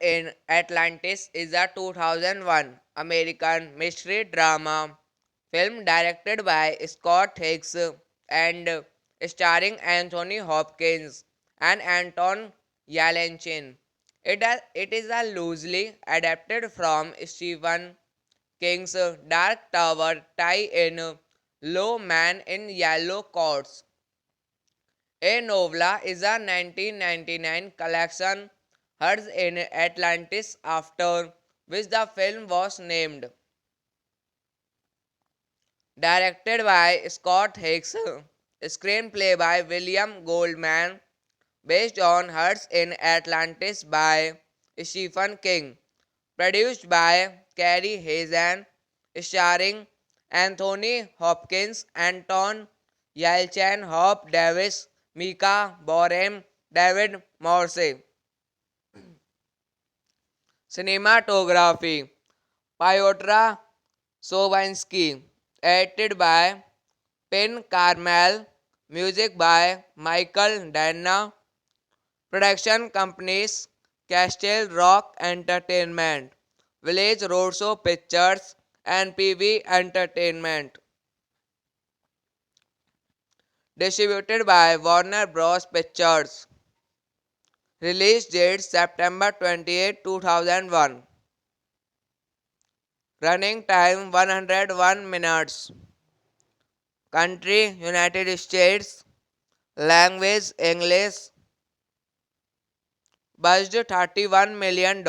In Atlantis is a 2001 American mystery drama film directed by Scott Hicks and starring Anthony Hopkins and Anton Yelchin. It is a loosely adapted from Stephen King's Dark Tower tie-in Low Man in Yellow Coats. A novella is a 1999 collection heard in Atlantis after which the film was named. Directed by Scott Hicks, screenplay by William Goldman, based on Hearts in Atlantis by Stephen King, produced by Carrie Hazen, starring Anthony Hopkins, Anton Yelchin, Hope Davis, Mika Borem, David Morse. Cinematography Piotr Sovinsky, edited by Pen Carmel, music by Michael Dana, production companies Castle Rock Entertainment, Village Roadshow Pictures, and PV Entertainment. Distributed by Warner Bros. Pictures. Release date September 28, 2001. Running time 101 minutes. Country United States. Language English. Budget $31 million.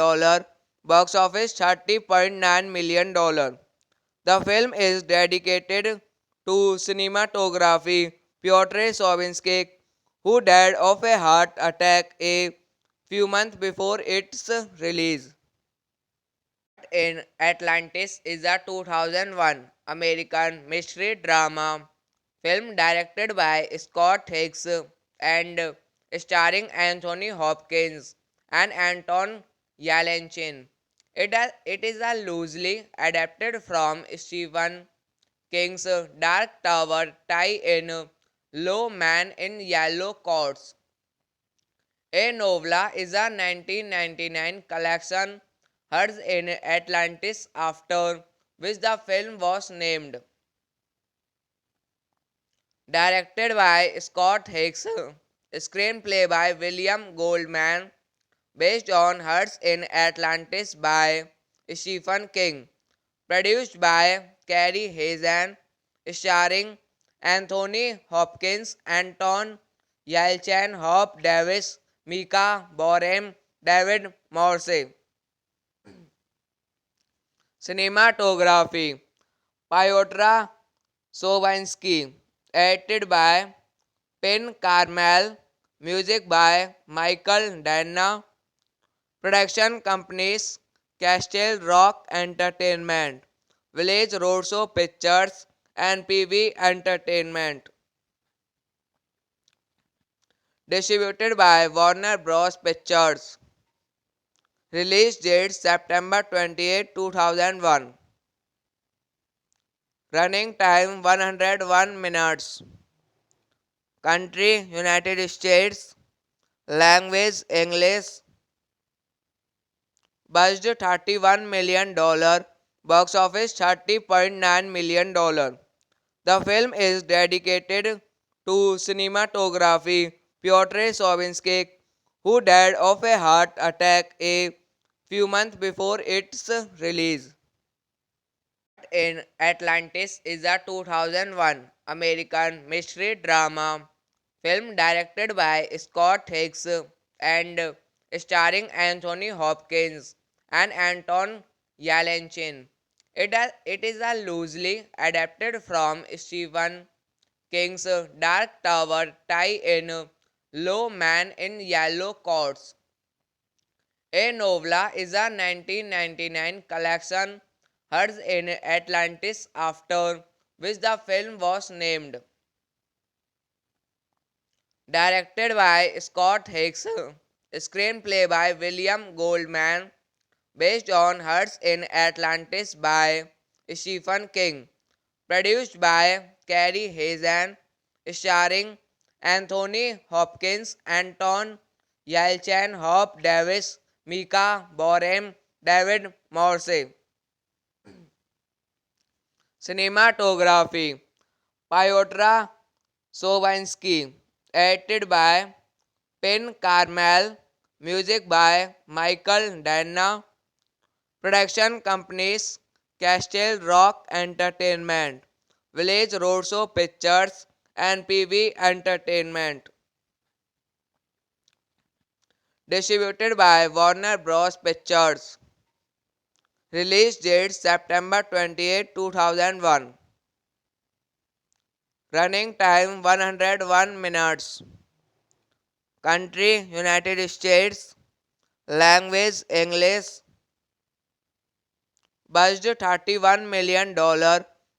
Box office $30.9 million. The film is dedicated to cinematography Piotr Sovinsky, who died of a heart attack a few months before its release. In Atlantis is a 2001 American mystery drama film directed by Scott Hicks and starring Anthony Hopkins and Anton Yelchin. It is a loosely adapted from Stephen King's Dark Tower tie-in Low Man in Yellow Coats. A novella is a 1999 collection heard in Atlantis after which the film was named. Directed by Scott Hicks, screenplay by William Goldman, based on Hearts in Atlantis by Stephen King, produced by Carrie Hazen, starring Anthony Hopkins, Anton Yelchin, Hope Davis, Mika Borem, David Morse. Cinematography Piotr Sovinsky, edited by Pen Carmel, music by Michael Dana, production companies Castle Rock Entertainment, Village Roadshow Pictures, and PV Entertainment. Distributed by Warner Bros. Pictures. Release date September 28, 2001. Running time 101 minutes. Country United States. Language English. Budget $31 million. Box office $30.9 million. The film is dedicated to cinematography Piotr Sovinsky, who died of a heart attack a few months before its release. In Atlantis is a 2001 American mystery drama film directed by Scott Hicks and starring Anthony Hopkins and Anton Yelchin. It is a loosely adapted from Stephen King's Dark Tower tie-in Low Man in Yellow Coats. A novella is a 1999 collection heard in Atlantis after which the film was named. Directed by Scott Hicks, screenplay by William Goldman, based on Hearts in Atlantis by Stephen King, produced by Carrie Hazen, starring Anthony Hopkins, Anton Yelchin, Hope Davis, Mika Borem, David Morse. Cinematography Piotr Sovinsky, edited by Pen Carmel, music by Michael Dana, production companies Castle Rock Entertainment, Village Roadshow Pictures, and PV Entertainment. Distributed by Warner Bros. Pictures. Release date September 28, 2001. Running time 101 minutes. Country United States. Language English. Budget $31 million.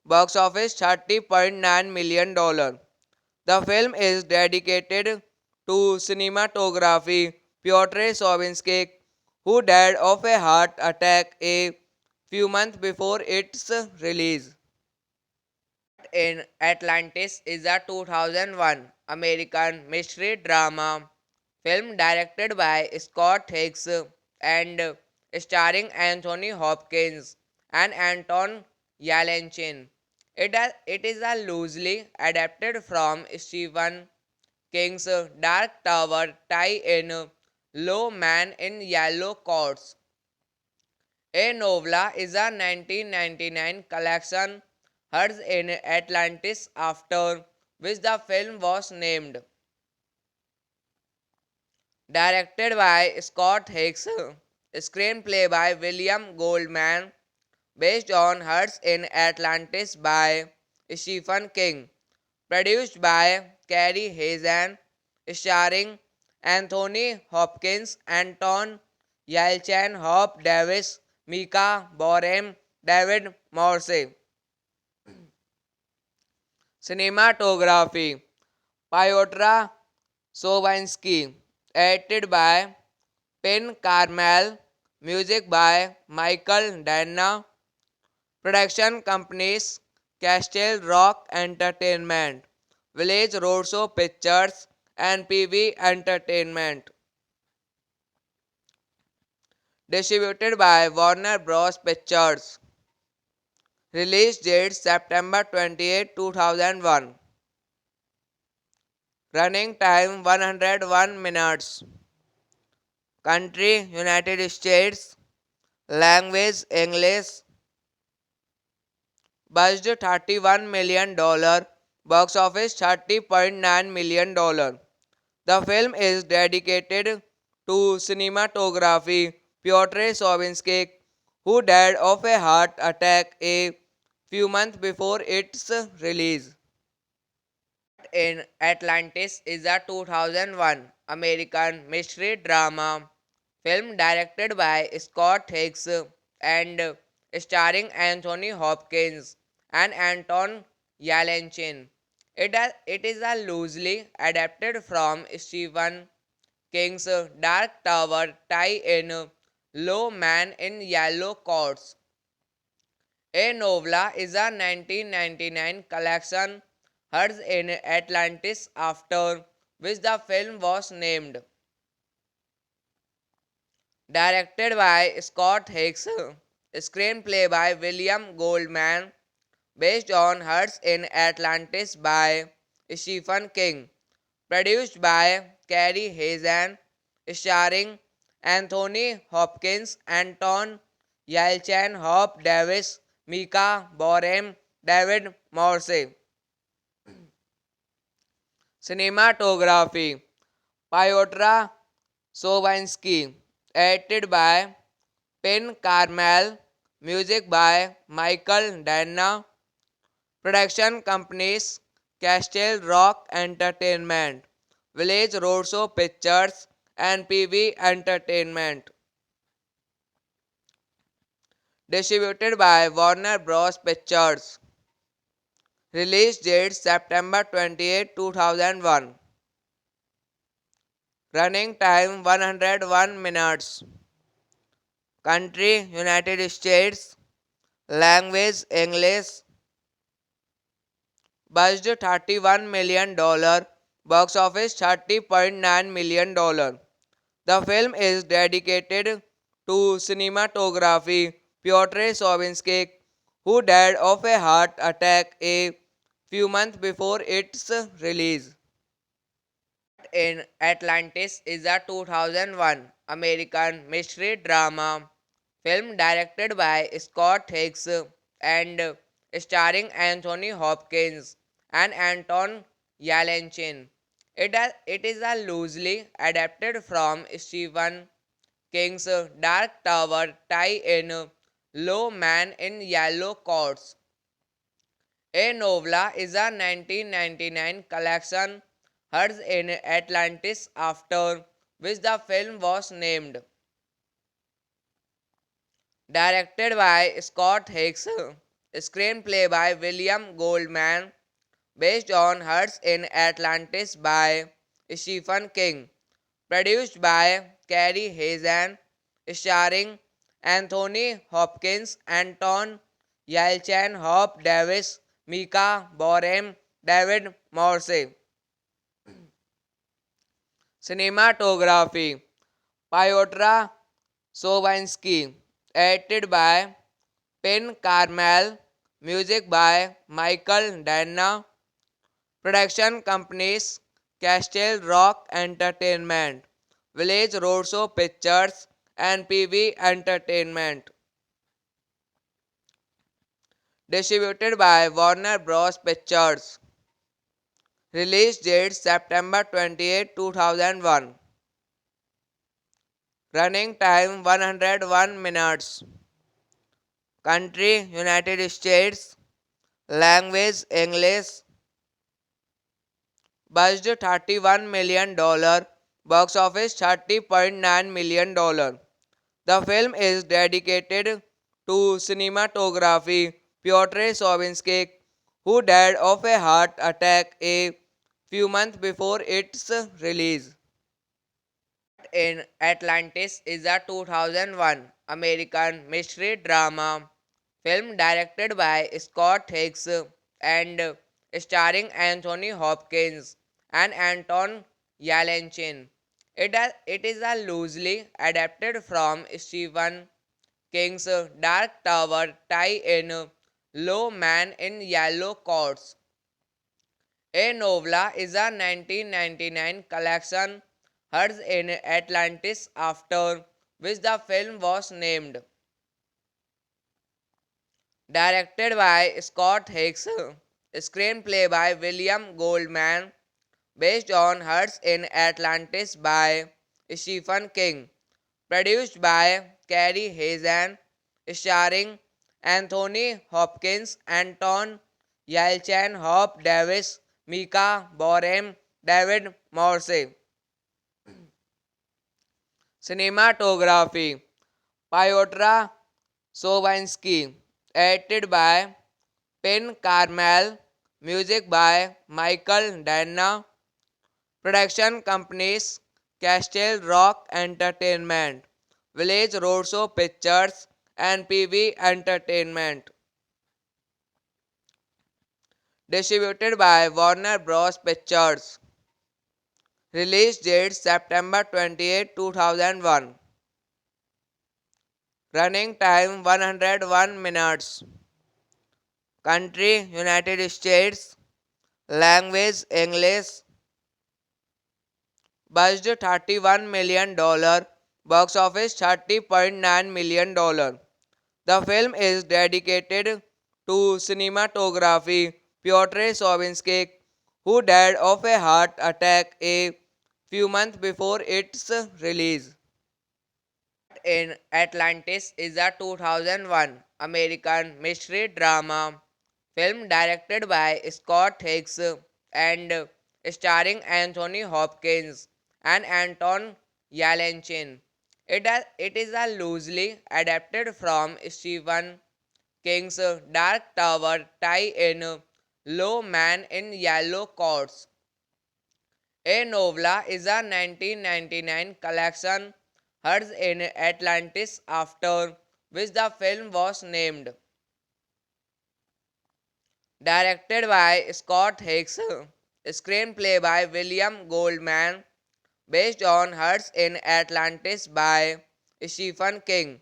Box office $30.9 million. The film is dedicated to cinematography Piotr Sovinsky, who died of a heart attack a few months before its release. In Atlantis is a 2001 American mystery drama film directed by Scott Hicks and starring Anthony Hopkins and Anton Yelchin. It is a loosely adapted from Stephen King's Dark Tower tie-in Low Man in Yellow Coats. A novella is a 1999 collection heard in Atlantis after which the film was named. Directed by Scott Hicks, screenplay by William Goldman, based on Hearts in Atlantis by Stephen King, produced by Carrie Hazen, starring Anthony Hopkins, Anton Yelchin, Hope Davis, Mika Borem, David Morse. Cinematography Piotr Sovinsky, edited by Pen Carmel, music by Michael Dana, production companies Castle Rock Entertainment, Village Roadshow Pictures, and PV Entertainment. Distributed by Warner Bros. Pictures. Release date September 28, 2001. Running time 101 minutes. Country United States. Language English. buzzed $31 million, box office $30.9 million. The film is dedicated to cinematography Piotr Sovinsky, who died of a heart attack a few months before its release. In Atlantis is a 2001 American mystery drama film directed by Scott Hicks and starring Anthony Hopkins and Anton Yelchin. It is a loosely adapted from Stephen King's Dark Tower tie-in Low Man in Yellow Coats. A novella is a 1999 collection heard in Atlantis after which the film was named. Directed by Scott Hicks, screenplay by William Goldman, based on Hearts in Atlantis by Stephen King, produced by Carrie Hazen, starring Anthony Hopkins, Anton Yelchin, Hope Davis, Mika Borem, David Morse. Cinematography Piotr Sovinsky, edited by Penn Carmel, music by Michael Dana, production companies Castle Rock Entertainment, Village Roadshow Pictures, and PV Entertainment. Distributed by Warner Bros. Pictures. Release date September 28, 2001. Running time 101 minutes. Country United States. Language English. Buzzed $31 million. Box office $30.9 million. The film is dedicated to cinematography Piotr Sovinsky, who died of a heart attack a few months before its release. In Atlantis is a 2001 American mystery drama film directed by Scott Hicks and starring Anthony Hopkins and Anton Yelchin. It is a loosely adapted from Stephen King's Dark Tower tie-in Low Man in Yellow Coats. A novella is a 1999 collection heard in Atlantis after which the film was named. Directed by Scott Hicks, screenplay by William Goldman, based on Hearts in Atlantis by Stephen King, produced by Carrie Hazen, starring Anthony Hopkins, Anton Yelchin, Hope Davis, Mika Borem, David Morse. Cinematography Piotr Sovinsky, edited by Penn Carmel, music by Michael Dana, production companies Castle Rock Entertainment, Village Roadshow Pictures, and PV Entertainment. Distributed by Warner Bros. Pictures. Release date September 28, 2001. Running time 101 minutes. Country United States. Language English. Buzzed $31 million. Box office $30.9 million. The film is dedicated to cinematography Piotr Sovinsky, who died of a heart attack a few months before its release. In Atlantis is a 2001 American mystery drama film directed by Scott Hicks and starring Anthony Hopkins and Anton Yelchin. It is a loosely adapted from Stephen King's Dark Tower tie-in Low Man in Yellow Coats. A novella is a 1999 collection heard in Atlantis after which the film was named. Directed by Scott Hicks. Screenplay by William Goldman. Based on Hearts in Atlantis by Stephen King. Produced by Carrie Hazen. Starring Anthony Hopkins, Anton Yelchin, Hope Davis, Mika Borem, David Morse. Cinematography Piotr Sovinsky. Edited by Penn Carmel. Music by Michael Dana. Production companies Castle Rock Entertainment, Village Roadshow Pictures, and PV Entertainment. Distributed by Warner Bros. Pictures. Release date September 28, 2001. Running time 101 minutes. Country United States. Language English. Budget $31 million. Box office $30.9 million. The film is dedicated to cinematography Piotr Sovinsky, who died of a heart attack a few months before its release. In Atlantis is a 2001 American mystery drama film directed by Scott Hicks and starring Anthony Hopkins and Anton Yelchin. It is a loosely adapted from Stephen King's Dark Tower tie-in Low Man in Yellow Coats. A Novella is a 1999 collection heard in Atlantis after which the film was named. Directed by Scott Hicks. Screenplay by William Goldman. Based on Hearts in Atlantis by Stephen King.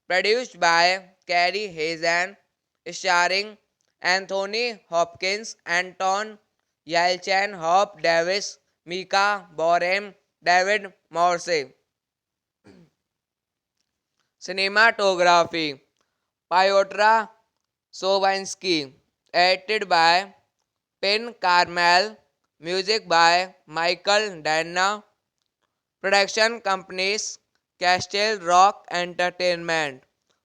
Produced by Carrie Hazen. Starring Anthony Hopkins, Anton Yelchin, Hope Davis, Mika Borem, David Morse. Cinematography Piotr Sovinsky. Edited by Penn Carmel. Music by Michael Dana. Production companies Castle Rock Entertainment,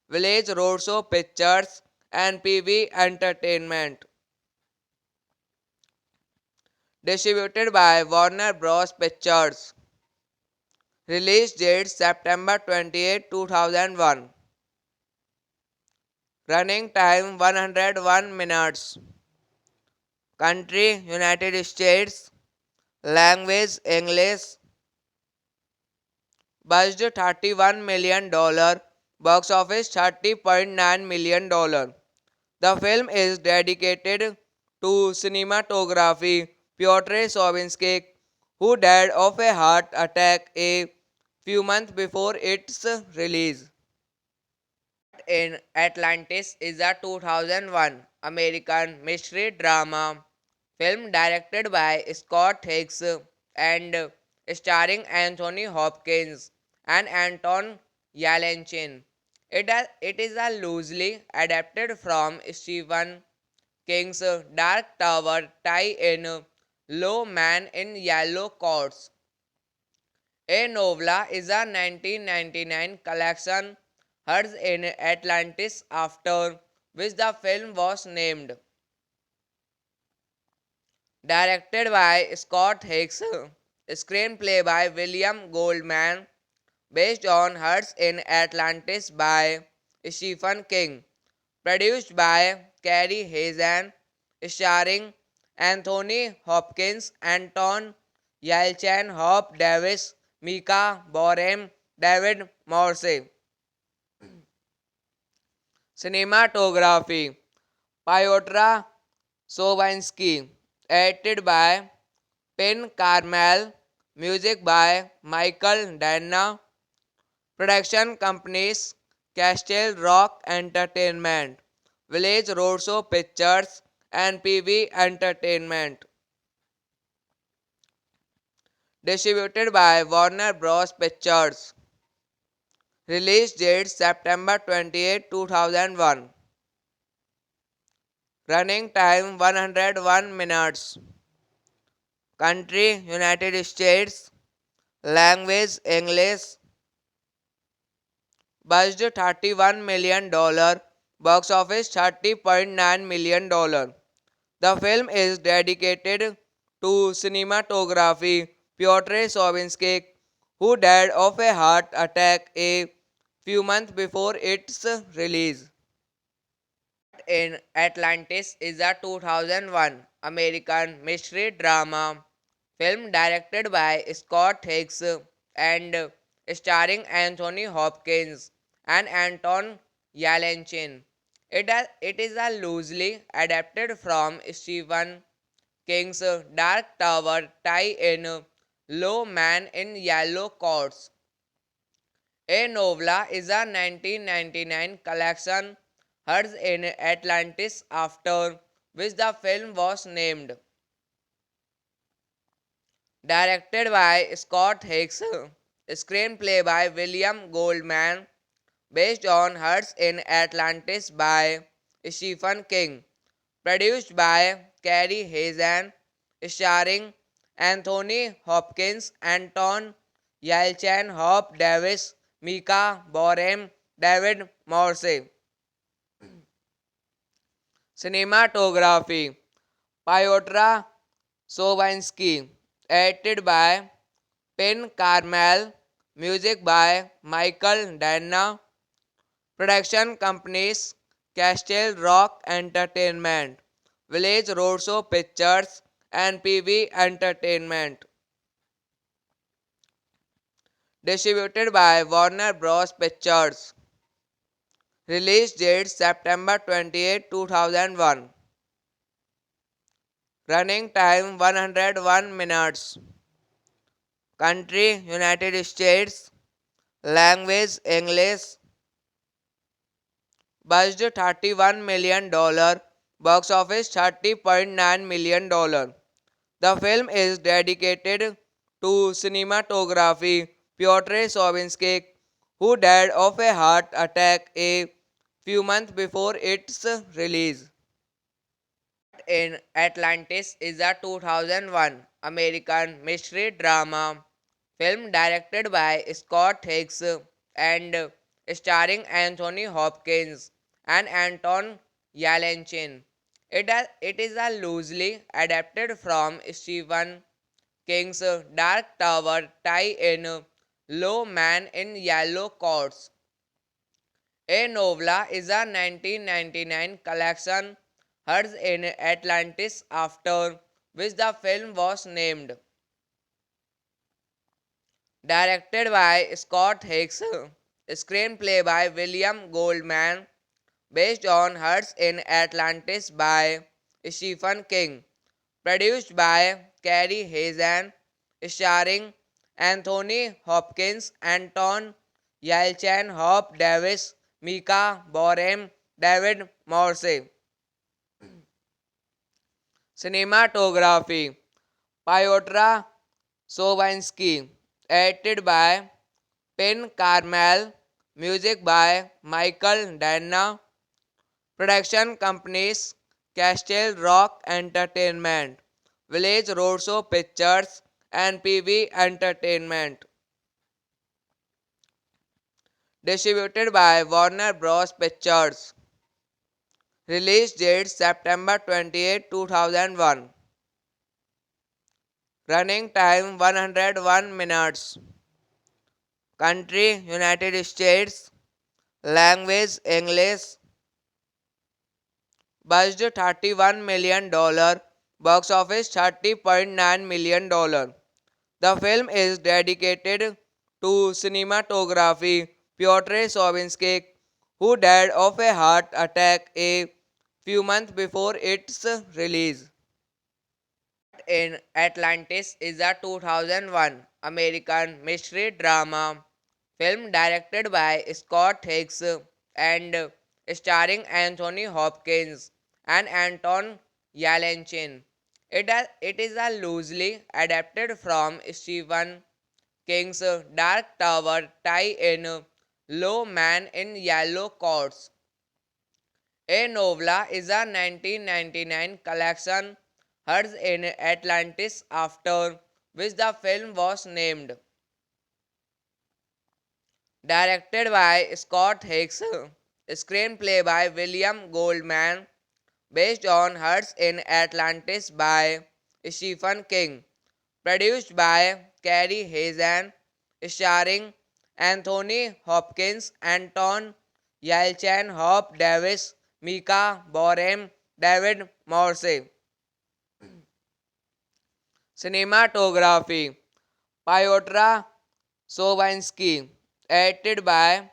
Village Roadshow Pictures, and PV Entertainment. Distributed by Warner Bros. Pictures. Release date September 28, 2001. Running time 101 minutes. Country United States. Language English. Budget $31 million. Box office $30.9 million. The film is dedicated to cinematography Piotr Sovinsky, who died of a heart attack a few months before its release. In Atlantis is a 2001 American mystery drama film directed by Scott Hicks and starring Anthony Hopkins and Anton Yelchin. It is a loosely adapted from Stephen King's Dark Tower tie-in Low Man in Yellow Coats. A Novella is a 1999 collection heard in Atlantis after which the film was named. Directed by Scott Hicks. Screenplay by William Goldman. Based on Hearts in Atlantis by Stephen King. Produced by Carrie Hazen. Starring Anthony Hopkins, Anton Yelchin, Hope Davis, Mika Borem, David Morse. Cinematography Piotr Sovinsky. Edited by Penn Carmel. Music by Michael Dana. Production companies Castle Rock Entertainment, Village Roadshow Pictures, and PV Entertainment. Distributed by Warner Bros. Pictures. Release date September 28, 2001. Running time 101 minutes. Country United States. Language English. Budget $31 million. Box office $30.9 million. The film is dedicated to cinematography Piotr Sobinsky, who died of a heart attack a few months before its release. In Atlantis is a 2001 American mystery drama film directed by Scott Hicks and starring Anthony Hopkins and Anton Yelchin. It is a loosely adapted from Stephen King's Dark Tower tie-in Low Man in Yellow Coats. A novella is a 1999 collection heard in Atlantis after which the film was named. Directed by Scott Hicks, screenplay by William Goldman, based on Hearts in Atlantis by Stephen King, produced by Carrie Hazen, starring Anthony Hopkins, Anton Yelchin, Hope Davis, Mika Borem, David Morse. Cinematography Piotr Sobinsky, edited by Penn Carmel, music by Michael Danna, production companies Castle Rock Entertainment, Village Roadshow Pictures, and PV Entertainment. Distributed by Warner Bros. Pictures. Release date September 28, 2001. Running time 101 minutes. Country United States. Language English. Budget $31 million. Box office $30.9 million. The film is dedicated to cinematography Piotr Sobinsky, who died of a heart attack a few months before its release. In Atlantis is a 2001 American mystery drama film directed by Scott Hicks and starring Anthony Hopkins and Anton Yelchin. It is a loosely adapted from Stephen King's Dark Tower tie-in Low Man in Yellow Coats. A novella is a 1999 collection heard in Atlantis after which the film was named. Directed by Scott Hicks, screenplay by William Goldman, based on Hearts in Atlantis by Stephen King, produced by Carrie Hazen, starring Anthony Hopkins, Anton Yelchin, Hope Davis, Mika Borem, David Morse. Cinematography Piotr Sobinsky, edited by Penn Carmel, music by Michael Danna, production companies Castle Rock Entertainment, Village Roadshow Pictures, and PV Entertainment. Distributed by Warner Bros. Pictures. Release date September 28, 2001. Running time 101 minutes. Country United States. Language English. Budget $31 million. Box office $30.9 million. The film is dedicated to cinematography Piotr Sobinsky, who died of a heart attack a few months before its release. In Atlantis is a 2001 American mystery drama film directed by Scott Hicks and starring Anthony Hopkins and Anton Yelchin. It is a loosely adapted from Stephen King's Dark Tower tie-in Low Man in Yellow Coats. A Novla is a 1999 collection heard in Atlantis after which the film was named. Directed by Scott Hicks, screenplay by William Goldman, based on Hearts in Atlantis by Stephen King, produced by Carrie Hazen, starring Anthony Hopkins, Anton Yelchin, Hope Davis, Mika Borem, David Morse. Cinematography Piotr Sovinsky, edited by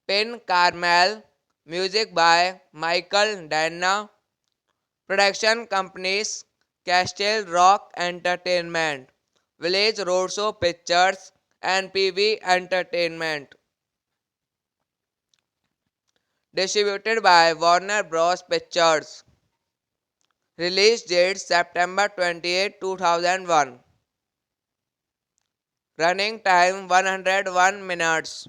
Pen Carmel, music by Michael Dana, production companies Castle Rock Entertainment, Village Roadshow Pictures, and PV Entertainment. Distributed by Warner Bros. Pictures. Release date September 28, 2001. Running time 101 minutes.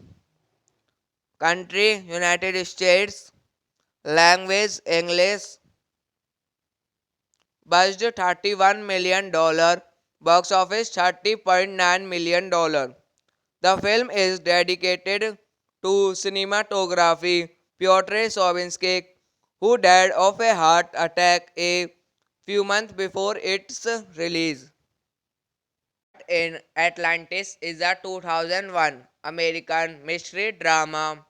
Country United States. Language English. Budget $31 million. Box office $30.9 million. The film is dedicated to cinematography Piotr Sovinsky, who died of a heart attack a few months before its release. In Atlantis is a 2001 American mystery drama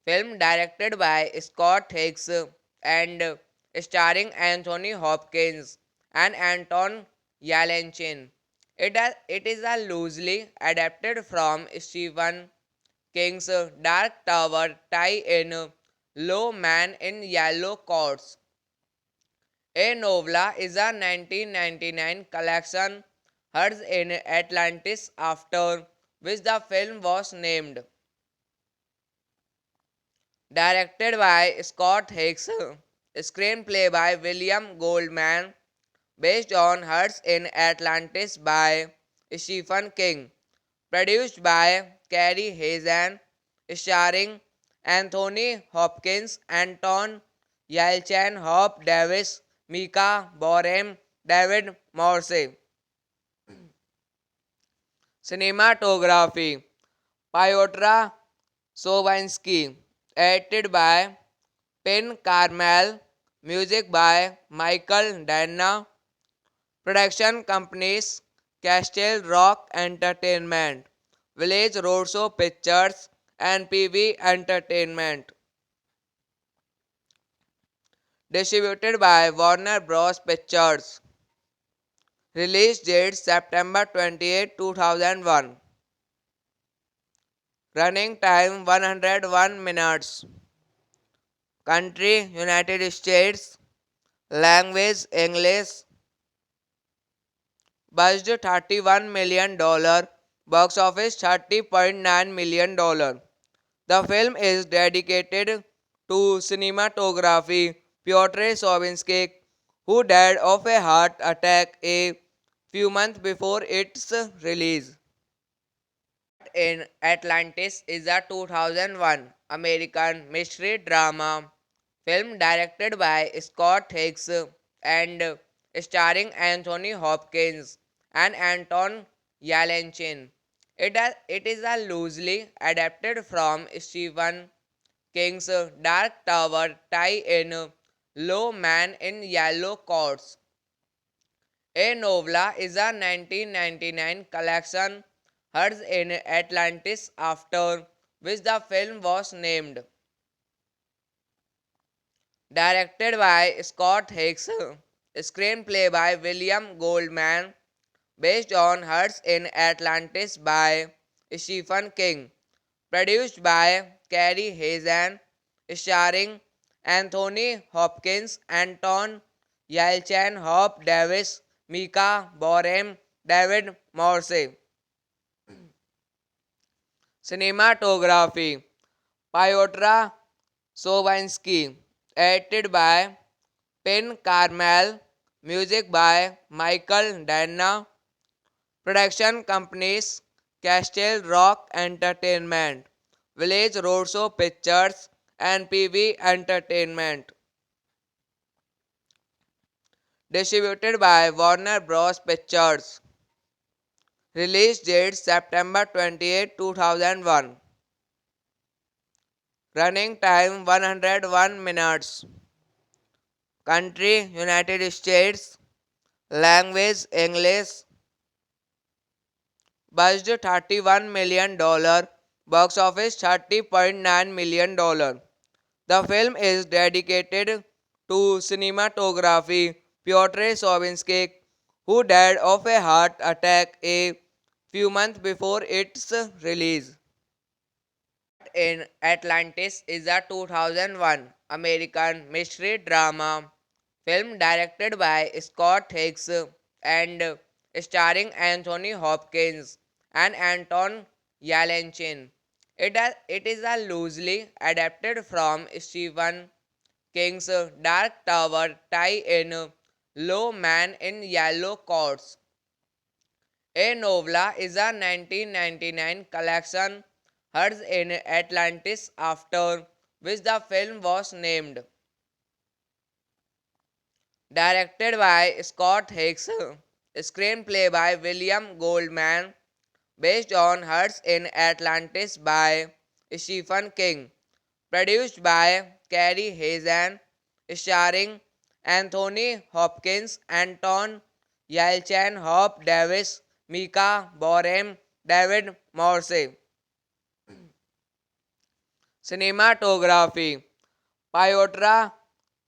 film directed by Scott Hicks and starring Anthony Hopkins and Anton Yelchin. It is a loosely adapted from Stephen King's Dark Tower tie-in Low Man in Yellow Coats. A Novla is a 1999 collection heard in Atlantis after which the film was named. Directed by Scott Hicks, screenplay by William Goldman, based on Hearts in Atlantis by Stephen King, produced by Carrie Hazen, starring Anthony Hopkins, Anton Yelchin, Hope Davis, Mika Borem, David Morse. Cinematography Piotr Sovinsky, edited by Pen Carmel, music by Michael Dana, production companies Castle Rock Entertainment, Village Roadshow Pictures, and PV Entertainment. Distributed by Warner Bros. Pictures. Release date September 28, 2001. Running time 101 minutes. Country United States. Language English. Budget $31 million. Box office $30.9 million. The film is dedicated to cinematography Piotr Sovinsky, who died of a heart attack a few months before its release. In Atlantis is a 2001 American mystery drama film directed by Scott Hicks and starring Anthony Hopkins and Anton Yelchin. It is a loosely adapted from Stephen King's Dark Tower tie-in Low Man in Yellow Coats. A Novla is a 1999 collection heard in Atlantis after which the film was named. Directed by Scott Hicks, screenplay by William Goldman, based on Hearts in Atlantis by Stephen King, produced by Carrie Hazen, starring Anthony Hopkins, Anton Yelchin, Hope Davis, Mika Borem, David Morse. Cinematography Piotr Sovinsky, edited by Pen Carmel, music by Michael Dana, production companies Castle Rock Entertainment, Village Roadshow Pictures, and PV Entertainment. Distributed by Warner Bros. Pictures. Release date September 28, 2001. Running time 101 minutes. Country United States. Language English. Budget $31 million. Box office $30.9 million. The film is dedicated to cinematography Piotr Sobinsky, who died of a heart attack a few months before its release. In Atlantis is a 2001 American mystery drama film directed by Scott Hicks and starring Anthony Hopkins and Anton Yelchin. It is a loosely adapted from Stephen King's Dark Tower tie-in Low Man in Yellow Coats. A novella is a 1999 collection heard in Atlantis after which the film was named. Directed by Scott Hicks, screenplay by William Goldman, based on Hearts in Atlantis by Stephen King, produced by Carrie Hazen, starring Anthony Hopkins, Anton Yelchin, Hope Davis, Mika Borem, David Morse. Cinematography Piotr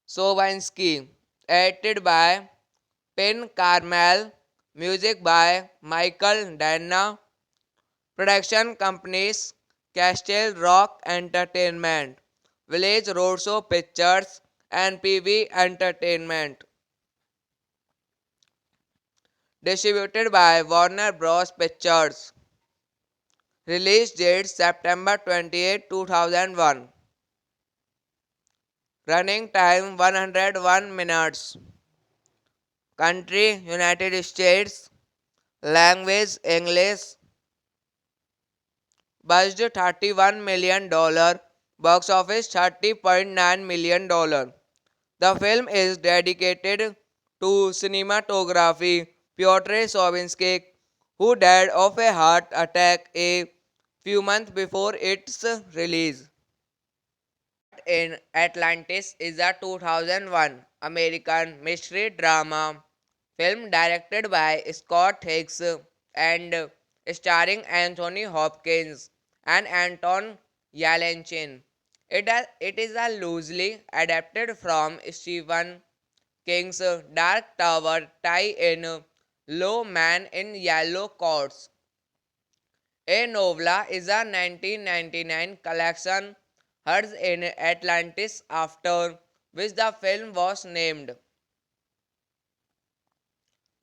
Sobinsky, edited by Penn Carmel, music by Michael Danna, production companies Castle Rock Entertainment, Village Roadshow Pictures, and PV Entertainment. Distributed by Warner Bros. Pictures. Release date September 28, 2001. Running time 101 minutes. Country United States. Language English. Budget $31 million. Box office $30.9 million. The film is dedicated to cinematography Piotr Sobinsky, who died of a heart attack a few months before its release. In Atlantis is a 2001 American mystery drama film directed by Scott Hicks and starring Anthony Hopkins and Anton Yelchin. It is a loosely adapted from Stephen King's Dark Tower tie-in Low Man in Yellow Coats. A novella is a 1999 collection heard in Atlantis after which the film was named.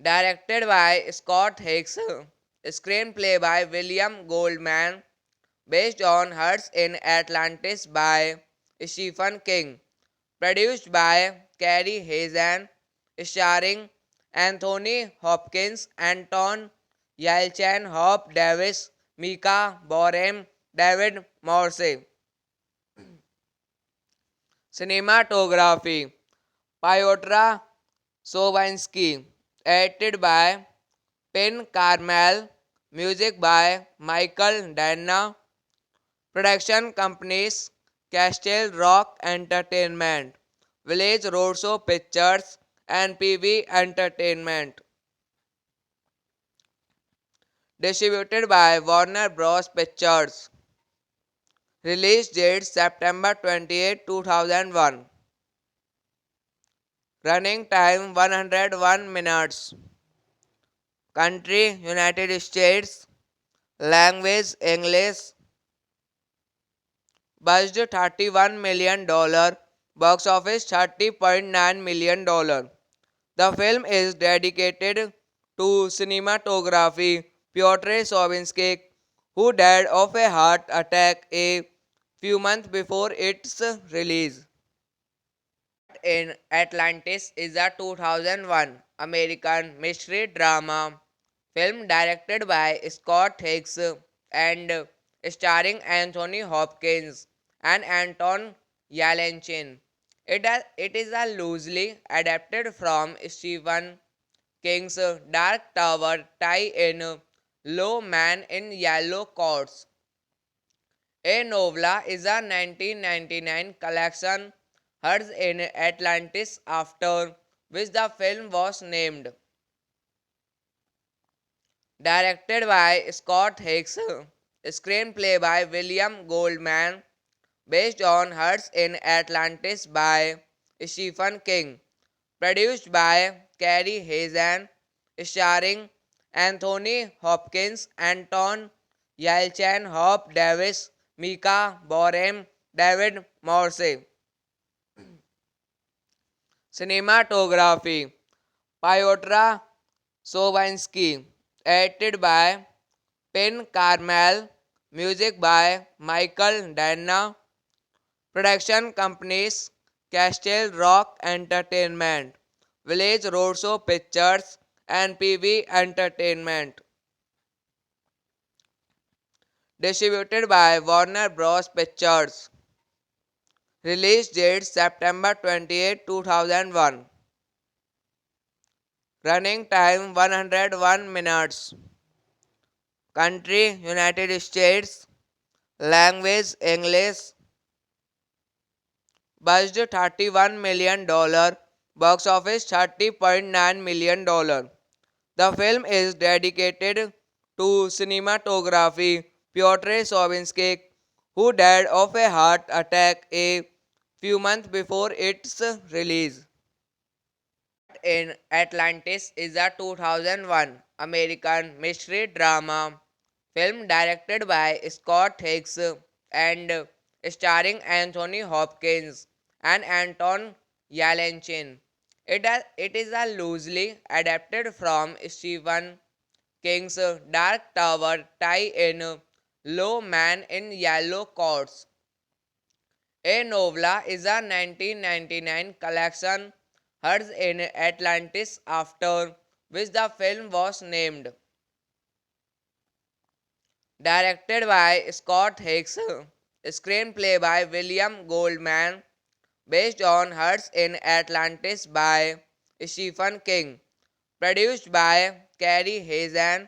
Directed by Scott Hicks, screenplay by William Goldman, based on Hearts in Atlantis by Stephen King, produced by Carrie Hazen, starring Anthony Hopkins, Anton Yelchin, Hope Davis, Mika Borem, David Morse. Cinematography Piotr Sobinsky, edited by Penn Carmel, music by Michael Danna, production companies Castle Rock Entertainment, Village Roadshow Pictures, and PV Entertainment. Distributed by Warner Bros. Pictures. Release date September 28, 2001. Running time 101 minutes. Country United States. Language English. Budget $31 million. Box office $30.9 million. The film is dedicated to cinematography Piotr Sobinsky, who died of a heart attack a few months before its release. In Atlantis is a 2001 American mystery drama film directed by Scott Hicks and starring Anthony Hopkins and Anton Yelchin. It is a loosely adapted from Stephen King's Dark Tower tie-in Low Man in Yellow Coats. A Novella is a 1999 collection heard in Atlantis after which the film was named. Directed by Scott Hicks, screenplay by William Goldman, based on Hearts in Atlantis by Stephen King, produced by Carrie Hazen, starring Anthony Hopkins, Anton Yelchin, Hope Davis, Mika Borem, David Morse. Cinematography Piotr Sovinsky, edited by Pen Carmel, music by Michael Dana, production companies Castle Rock Entertainment, Village Roadshow Pictures, and PV Entertainment. Distributed by Warner Bros. Pictures. Release date September 28, 2001. Running time 101 minutes. Country United States. Language English. Budget $31 million. Box office $30.9 million. The film is dedicated to cinematography Piotr Sovinsky, who died of a heart attack a few months before its release. In Atlantis is a 2001 American mystery drama film directed by Scott Hicks and starring Anthony Hopkins and Anton Yelchin. It is a loosely adapted from Stephen King's Dark Tower tie-in Low Man in Yellow Coats. A Novella is a 1999 collection heard in Atlantis after which the film was named. Directed by Scott Hicks, screenplay by William Goldman, based on Hearts in Atlantis by Stephen King, produced by Carrie Hazen,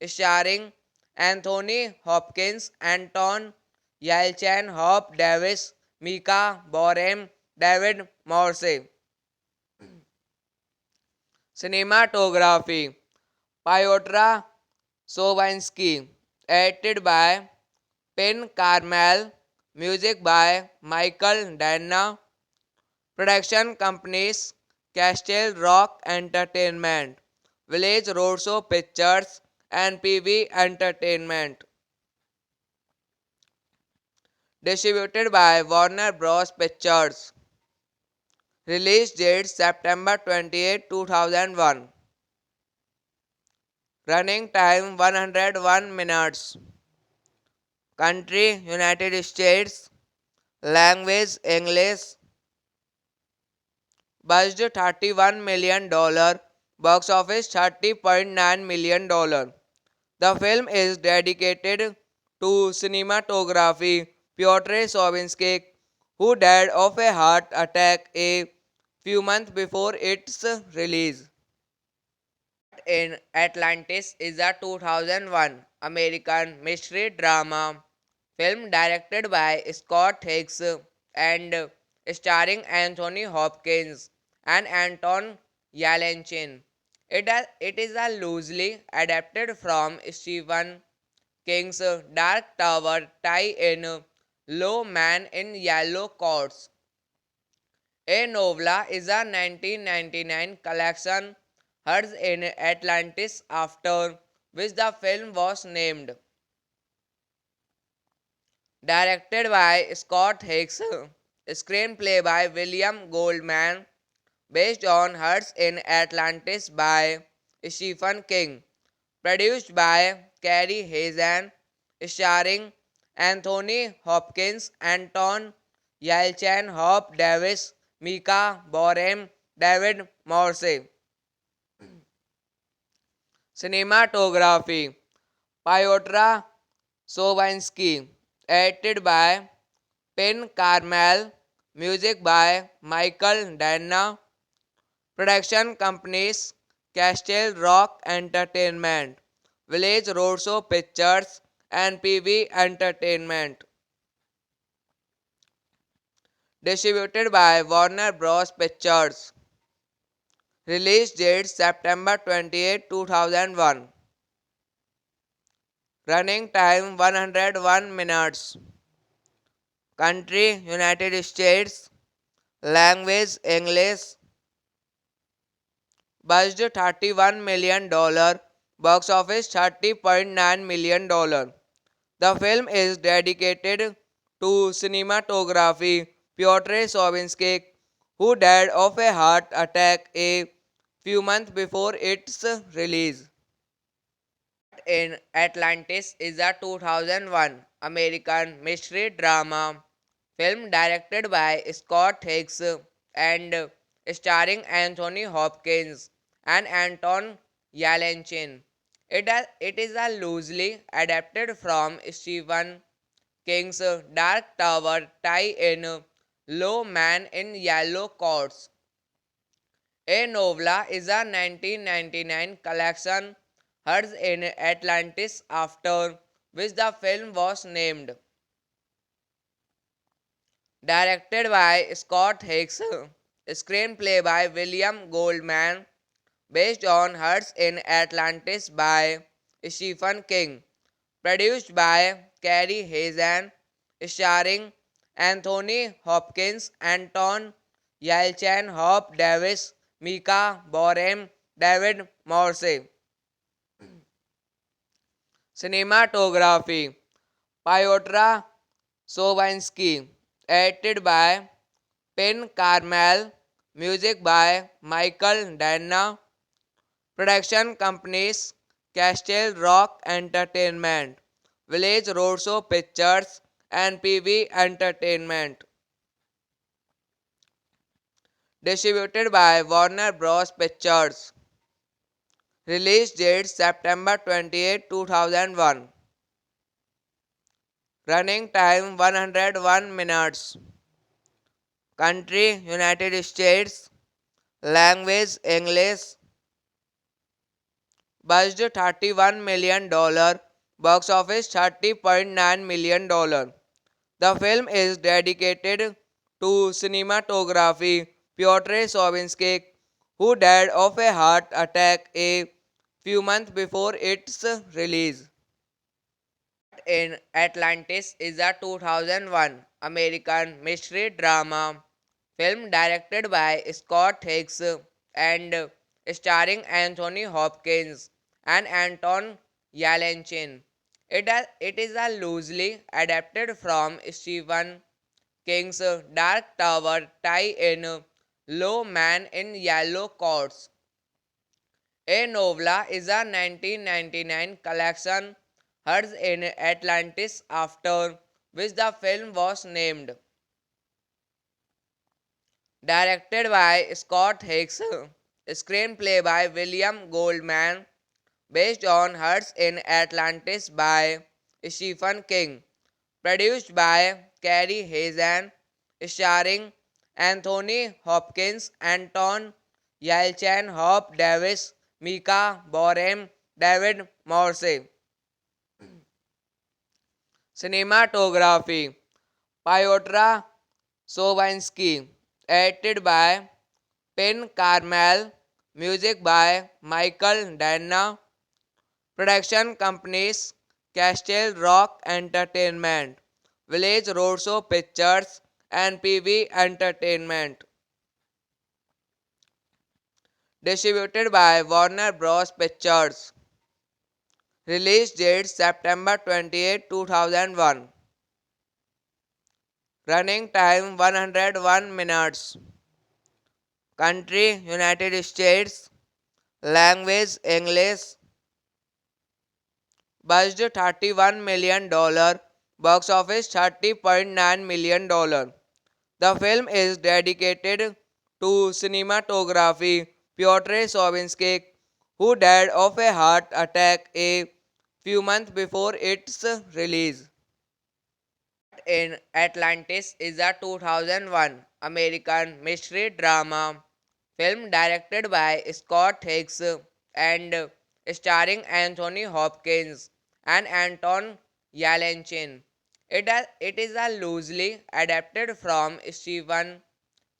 starring Anthony Hopkins, Anton Yelchin, Hope Davis, Mika Borem, David Morse. Cinematography Piotr Sovinsky, edited by Pen Carmel, music by Michael Dana, production companies Castle Rock Entertainment, Village Roadshow Pictures, and PV Entertainment. Distributed by Warner Bros. Pictures. Release date September 28, 2001. Running time 101 minutes. Country United States. Language English. Budget $31 million. Box office $30.9 million. The film is dedicated to cinematography Piotr Sovinsky, who died of a heart attack a few months before its release. In Atlantis is a 2001 American mystery drama film directed by Scott Hicks and starring Anthony Hopkins and Anton Yelchin. It is a loosely adapted from Stephen King's Dark Tower tie-in Low Man in Yellow Coats. A Novella is a 1999 collection heard in Atlantis after which the film was named. Directed by Scott Hicks, screenplay by William Goldman, based on Hearts in Atlantis by Stephen King, produced by Carrie Hazen, starring Anthony Hopkins, Anton Yelchin, Hope Davis, Mika Borem, David Morse. Cinematography Piotr Sovinsky, edited by Pen Carmel, Music by Michael Danna. Production companies Castle Rock Entertainment, Village Roadshow Pictures, and PV Entertainment. Distributed by Warner Bros. Pictures. Release date September 28, 2001. Running time 101 minutes. Country United States. Language English. Budget $31 million. Box office $30.9 million. The film is dedicated to cinematography Piotr Sobinsky, who died of a heart attack a few months before its release. In Atlantis is a 2001 American mystery drama film directed by Scott Hicks and starring Anthony Hopkins and Anton Yelchin. It is a loosely adapted from Stephen King's Dark Tower tie-in Low Man in Yellow Coats. A novella is a 1999 collection heard in Atlantis after which the film was named. Directed by Scott Hicks, screenplay by William Goldman, based on Hearts in Atlantis by Stephen King, produced by Carrie Hazen, starring Anthony Hopkins, Anton Yelchin, Hope Davis, Mika Borem, David Morse. Cinematography Piotr Sobinsky, edited by Penn Carmel, music by Michael Danna, production companies Castle Rock Entertainment, Village Roadshow Pictures, and PV Entertainment. Distributed by Warner Bros. Pictures. Release date September 28, 2001. Running time 101 minutes. Country United States. Language English. Budget $31 million. Box office $30.9 million. The film is dedicated to cinematography Piotr Sobinsky, who died of a heart attack a few months before its release. In Atlantis is a 2001 American mystery drama film directed by Scott Hicks and starring Anthony Hopkins and Anton Yelchin. It is a loosely adapted from Stephen King's Dark Tower tie-in Low Man in Yellow Coats. A novella is a 1999 collection heard in Atlantis after which the film was named. Directed by Scott Hicks, screenplay by William Goldman, based on Hearts in Atlantis by Stephen King, produced by Carrie Hazen, starring Anthony Hopkins, Anton Yelchin, Hope Davis, Mika Borem, David Morse. Cinematography Piotr Sobinsky, edited by Penn Carmel, music by Michael Danna, production companies Castle Rock Entertainment, Village Roadshow Pictures, and PV Entertainment. Distributed by Warner Bros. Pictures. Release date September 28, 2001. Running time 101 minutes. Country United States. Language English. Budget $31 million. Box office $30.9 million. The film is dedicated to cinematography Piotr Sobinsky, who died of a heart attack a few months before its release. in Atlantis is a 2001 American mystery drama film directed by Scott Hicks and starring Anthony Hopkins and Anton Yelchin. It is a loosely adapted from Stephen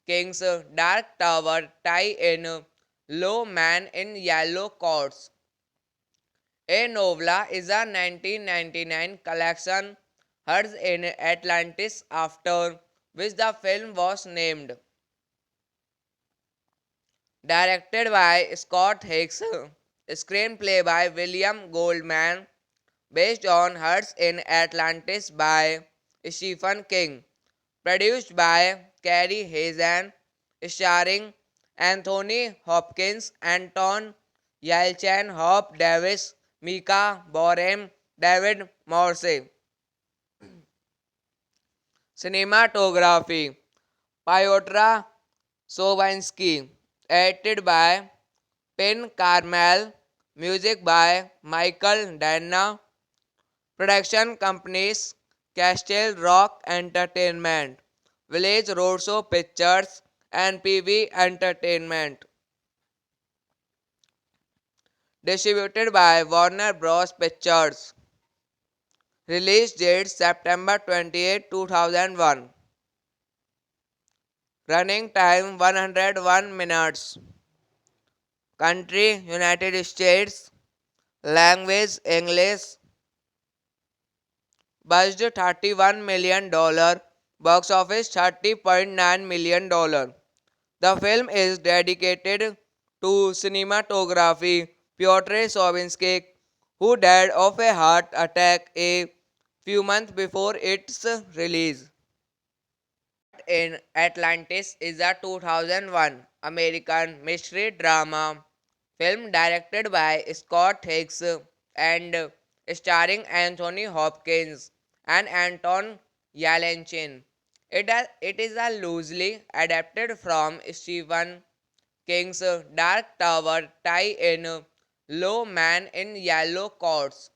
King's Dark Tower tie-in Low Man in Yellow Coats. A novella is a 1999 collection heard in Atlantis after which the film was named. Directed by Scott Hicks, screenplay by William Goldman, based on Hearts in Atlantis by Stephen King, produced by Carrie Hazen, starring Anthony Hopkins, Anton Yelchin, Hop Davis, Mika Borem, David Morse. Cinematography Piotr Sovinsky, edited by Pen Carmel, music by Michael Dana, production companies Castle Rock Entertainment, Village Roadshow Pictures, and PV Entertainment. Distributed by Warner Bros. Pictures. Release date September 28, 2001. Running time 101 minutes. Country United States. Language English. Budget $31 million. Box office $30.9 million. The film is dedicated to cinematography Piotr Sovinsky, who died of a heart attack a few months before its release. In Atlantis is a 2001 American mystery drama film directed by Scott Hicks and starring Anthony Hopkins and Anton Yelchin. It is a loosely adapted from Stephen King's Dark Tower tie-in Low Man in Yellow Coats.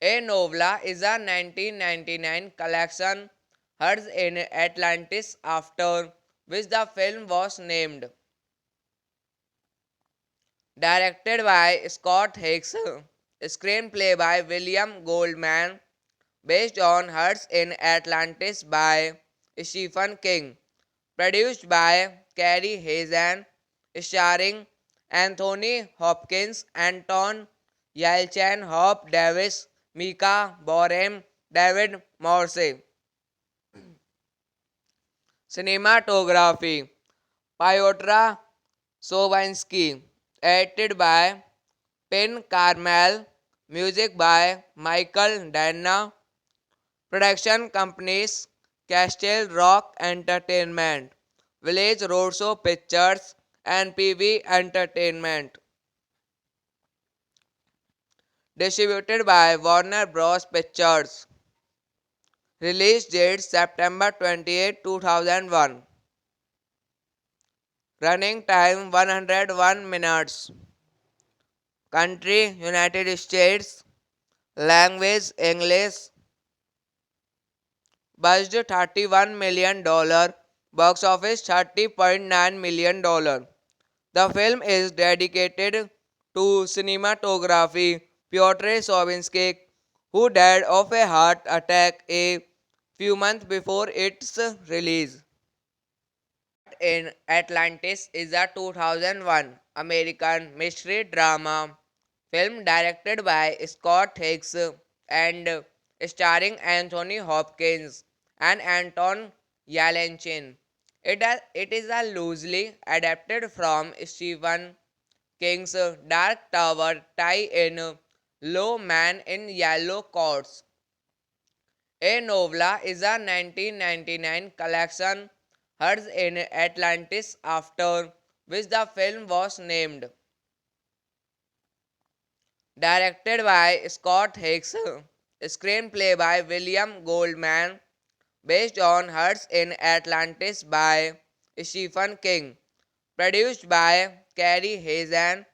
A novella is a 1999 collection heard in Atlantis after which the film was named. Directed by Scott Hicks, screenplay by William Goldman, based on Hearts in Atlantis by Stephen King, produced by Carrie Hazen, starring Anthony Hopkins, Anton Yelchin, Hop Davis, Mika Borem, David Morse. Cinematography Piotr Sovinsky, edited by Pen Carmel, music by Michael Dana, production companies Castle Rock Entertainment, Village Roadshow Pictures, and PV Entertainment. Distributed by Warner Bros. Pictures. Release date September 28, 2001. Running time 101 minutes. Country United States. Language English. Budget $31 million. Box office $30.9 million. The film is dedicated to cinematography Piotr Sovinsky, who died of a heart attack a few months before its release. In Atlantis is a 2001 American mystery drama film directed by Scott Hicks and starring Anthony Hopkins and Anton Yelchin. It is a loosely adapted from Stephen King's Dark Tower tie-in Low Man in Yellow Coats. A novella is a 1999 collection heard in Atlantis after which the film was named. Directed by Scott Hicks, screenplay by William Goldman, based on Hearts in Atlantis by Stephen King, produced by Carrie Hazen,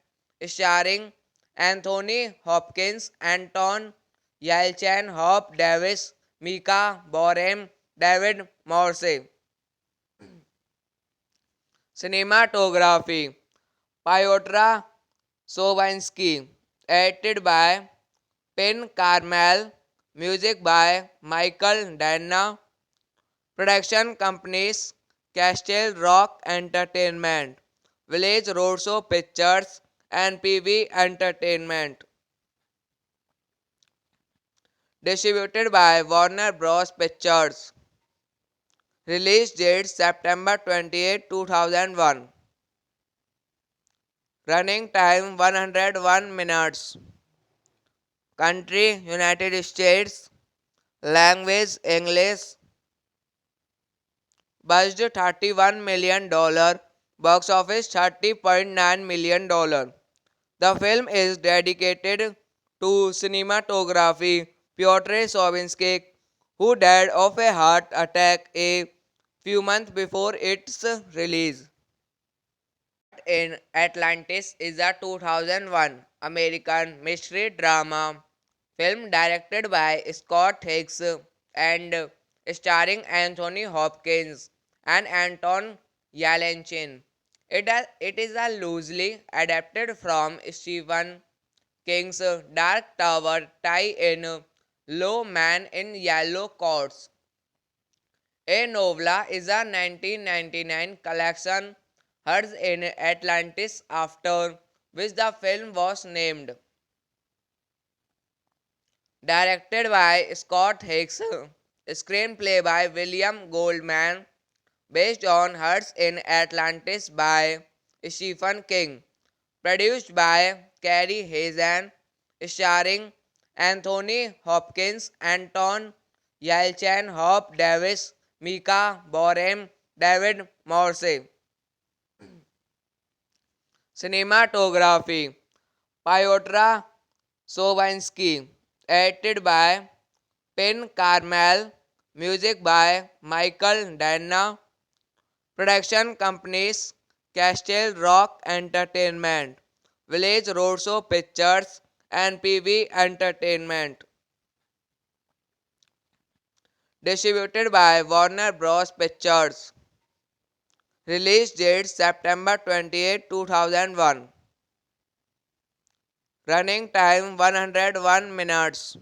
starring Anthony Hopkins, Anton Yelchin, Hop Davis, Mika Borem, David Morse. Cinematography Piotr Sovinsky, edited by Pen Carmel, music by Michael Dana, production companies Castle Rock Entertainment, Village Roadshow Pictures, and PV Entertainment. Distributed by Warner Bros. Pictures. Release date September 28, 2001. Running time 101 minutes. Country United States. Language English. Budget $31 million. Box office $30.9 million. The film is dedicated to cinematography Piotr Sovinsky, who died of a heart attack a few months before its release. In Atlantis is a 2001 American mystery drama film directed by Scott Hicks and starring Anthony Hopkins and Anton Yelchin. It is a loosely adapted from Stephen King's Dark Tower tie-in Low Man in Yellow Coats. A novella is a 1999 collection heard in Atlantis after which the film was named. Directed by Scott Hicks, screenplay by William Goldman, based on Hearts in Atlantis by Stephen King, produced by Carrie Hazen, starring Anthony Hopkins, Anton Yelchin, Hop Davis, Mika Borem, David Morse. Cinematography Piotr Sovinsky, edited by Pen Carmel, music by Michael Dana, production companies Castle Rock Entertainment, Village Roadshow Pictures, and PV Entertainment. Distributed by Warner Bros. Pictures. Release date September 28, 2001. Running time 101 minutes.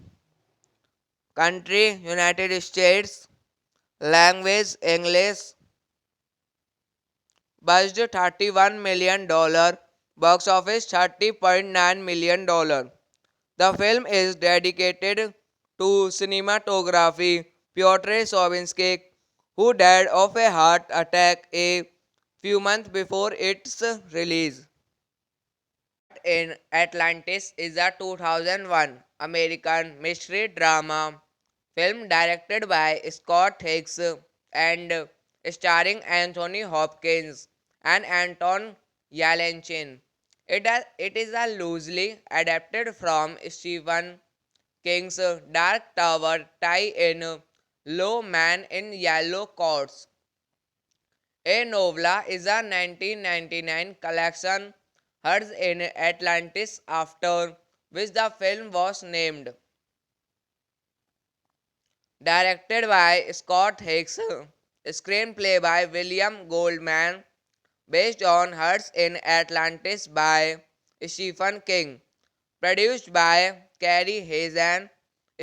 Country United States. Language English. Budget $31 million. Box office $30.9 million. The film is dedicated to cinematography Piotr Sovinsky, who died of a heart attack a few months before its release. In Atlantis is a 2001 American mystery drama film directed by Scott Hicks and starring Anthony Hopkins and Anton Yelchin. It is a loosely adapted from Stephen King's Dark Tower tie-in Low Man in Yellow Coats. A novella is a 1999 collection heard in Atlantis after which the film was named. Directed by Scott Hicks, screenplay by William Goldman, based on Hearts in Atlantis by Stephen King, produced by Carrie Hazen,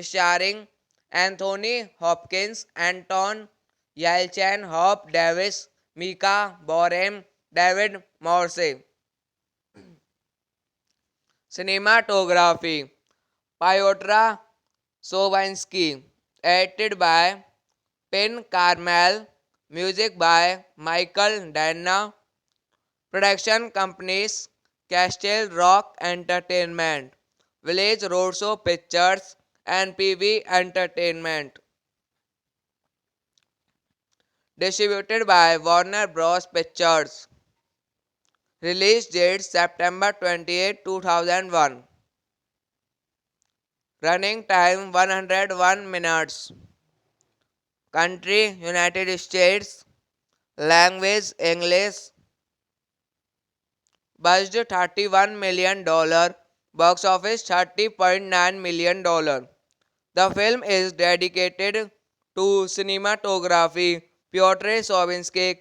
starring Anthony Hopkins, Anton Yelchin, Hop Davis, Mika Borem, David Morse. Cinematography Piotr Sovinsky, edited by Pen Carmel, music by Michael Dana, production companies Castle Rock Entertainment, Village Roadshow Pictures, and PV Entertainment. Distributed by Warner Bros. Pictures. Release date September 28, 2001. Running time 101 minutes. Country United States. Language English. Budget $31 million. Box office $30.9 million. The film is dedicated to cinematography Piotr Sobinsky,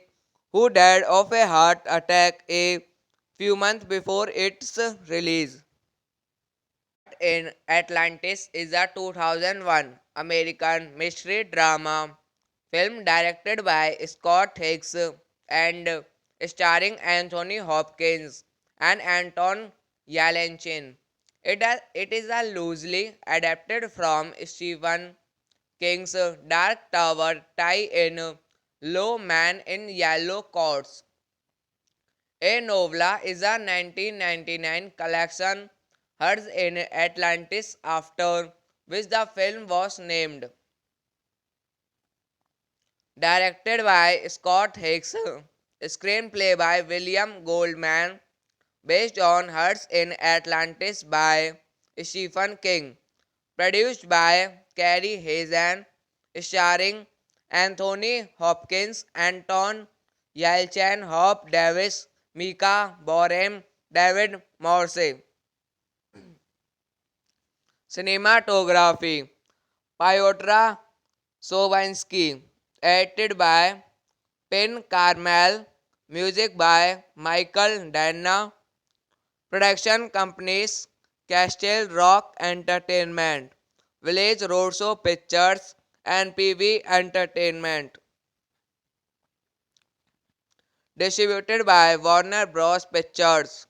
who died of a heart attack a few months before its release. In Atlantis is a 2001 American mystery drama film directed by Scott Hicks and starring Anthony Hopkins and Anton Yelchin. It is a loosely adapted from Stephen King's Dark Tower tie-in Low Man in Yellow Coats. A novella is a 1999 collection heard in Atlantis after which the film was named. Directed by Scott Hicks, screenplay by William Goldman, based on Hearts in Atlantis by Stephen King, produced by Carrie Hazen, starring Anthony Hopkins, Anton Yelchin, Hop Davis, Mika Borem, David Morse. Cinematography Piotr Sobinsky, edited by Pen Carmel, music by Michael Danna, production companies Castle Rock Entertainment, Village Roadshow Pictures, and PV Entertainment. Distributed by Warner Bros. Pictures.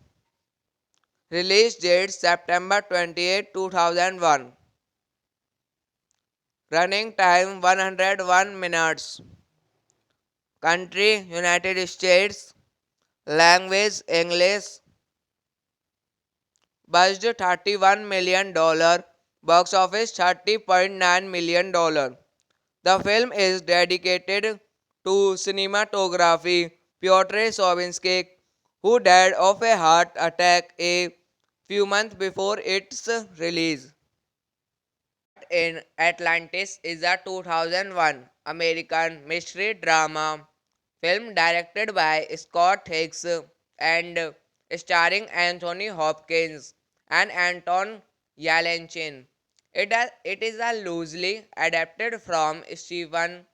Release date September 28, 2001. Running time 101 minutes. Country United States. Language English. Budget $31 million. Box office $30.9 million. The film is dedicated to cinematography Piotr Sobinsky, who died of a heart attack a few months before its release. In Atlantis is a 2001 American mystery drama film directed by Scott Hicks and starring Anthony Hopkins and Anton Yelchin. It is a loosely adapted from Stephen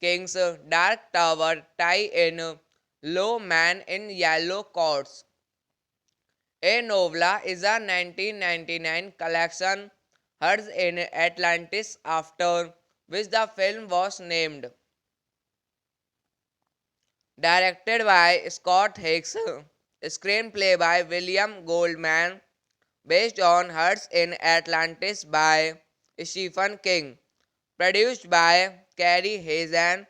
King's Dark Tower tie-in Low Man in Yellow Coats. A novella is a 1999 collection heard in Atlantis after which the film was named. Directed by Scott Hicks, screenplay by William Goldman, based on Hearts in Atlantis by Stephen King, produced by Carrie Hazen,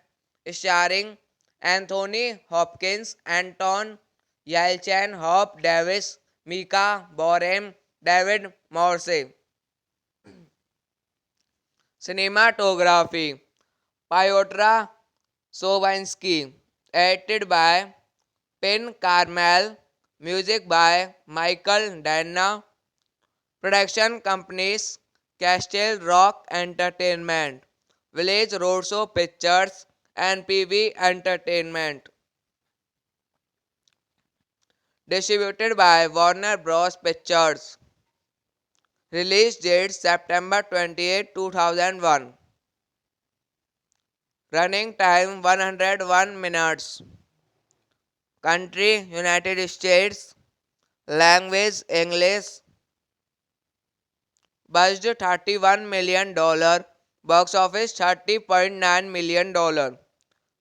starring Anthony Hopkins, Anton Yelchin, Hop Davis, Mika Borem, David Morse. Cinematography Piotr Sobinsky, edited by Pen Carmel, music by Michael Danna, production companies Castle Rock Entertainment, Village Roadshow Pictures, and PV Entertainment. Distributed by Warner Bros. Pictures. Release date September 28, 2001. Running time 101 minutes. Country United States. Language English. Budget $31 million. Box office $30.9 million.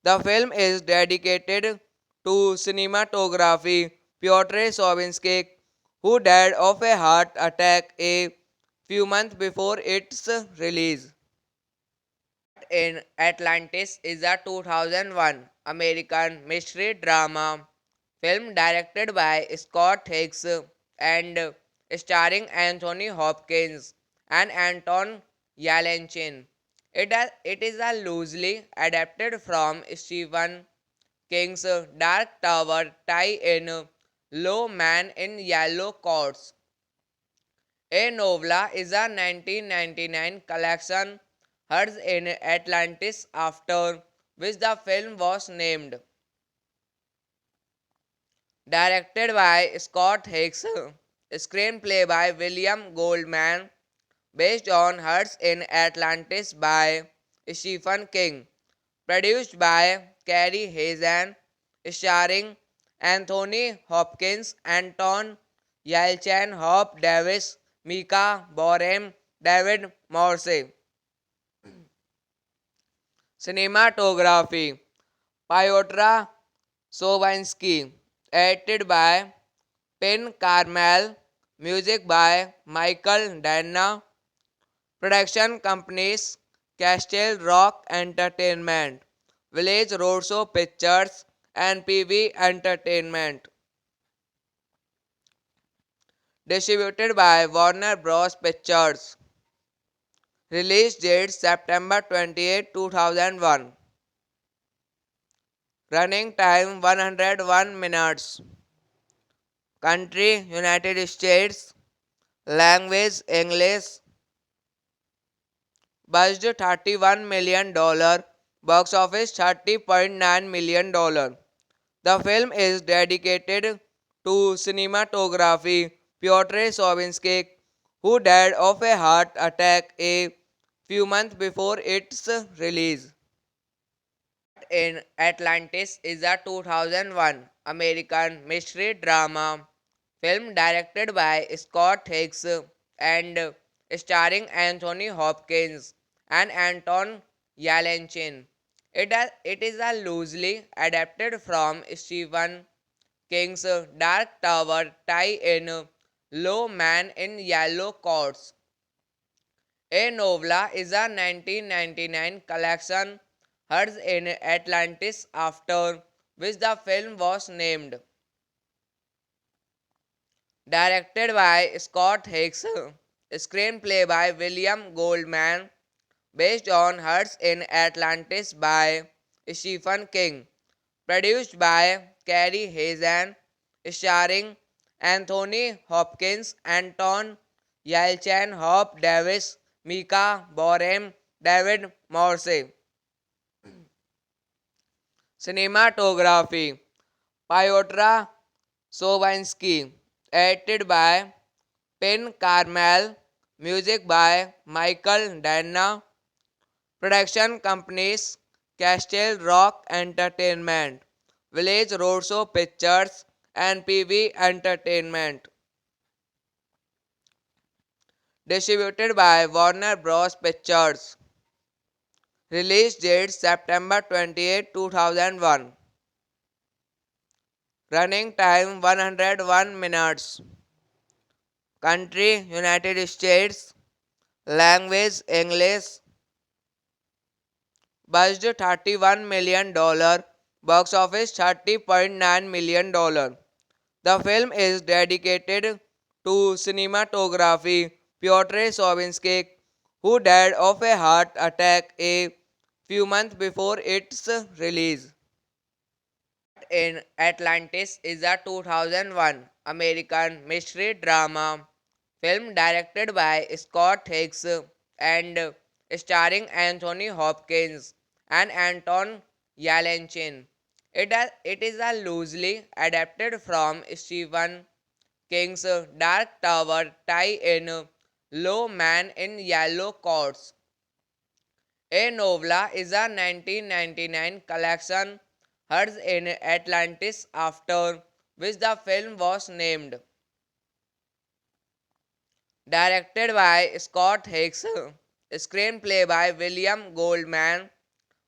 The film is dedicated to cinematography Piotr Sobinsky, who died of a heart attack a few months before its release. In Atlantis is a 2001 American mystery drama film directed by Scott Hicks and starring Anthony Hopkins and Anton Yelchin. It is a loosely adapted from Stephen King's Dark Tower tie-in Low Man in Yellow Coats. A novella is a 1999 collection heard in Atlantis after which the film was named. Directed by Scott Hicks, screenplay by William Goldman, based on Hearts in Atlantis by Stephen King, produced by Carrie Hazen, starring Anthony Hopkins, Anton Yelchin, Hope Davis, Mika Borem, David Morse. Cinematography Piotr Sovinsky, edited by Pen Carmel, music by Michael Dana, production companies Castle Rock Entertainment, Village Roadshow Pictures, and PV Entertainment. Distributed by Warner Bros. Pictures. Release date September 28, 2001. Running time 101 minutes. Country United States. Language English. Budget $31 million. Box office $30.9 million. The film is dedicated to cinematography Piotr Sovinsky, who died of a heart attack a few months before its release. In Atlantis is a 2001 American mystery drama film directed by Scott Hicks and starring Anthony Hopkins and Anton Yelchin. It is a loosely adapted from Stephen King's Dark Tower tie-in Low Man in Yellow Coats. A Novella is a 1999 collection heard in Atlantis after which the film was named. Directed by Scott Hicks, screenplay by William Goldman, based on Hearts in Atlantis by Stephen King, produced by Carrie Hazen, starring Anthony Hopkins, Anton Yelchin, Hope Davis, Mika Borem, David Morse. Cinematography Piotr Sovinsky, edited by Pen Carmel, music by Michael Dana, production companies Castle Rock Entertainment, Village Roadshow Pictures, and PV Entertainment. Distributed by Warner Bros. Pictures. Release date September 28, 2001. Running time 101 minutes. Country United States. Language English. Budget $31 million. Box office $30.9 million. The film is dedicated to cinematography Piotr Sovinsky, who died of a heart attack a few months before its release. In Atlantis is a 2001 American mystery drama film directed by Scott Hicks and starring Anthony Hopkins and Anton Yelchin. It is a loosely adapted from Stephen King's Dark Tower tie-in Low Man in Yellow Coats. A Novella is a 1999 collection heard in Atlantis after which the film was named. Directed by Scott Hicks, screenplay by William Goldman,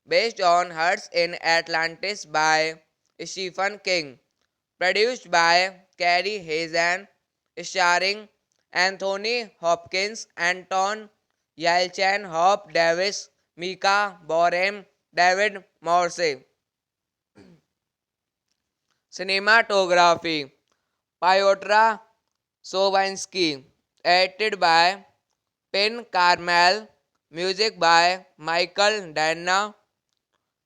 based on Hearts in Atlantis by Stephen King, produced by Carrie Hazen, starring Anthony Hopkins, Anton Yelchin, Hope Davis, Mika Borem, David Morse. Cinematography Piotr Sovinsky, edited by Pen Carmel, music by Michael Dana,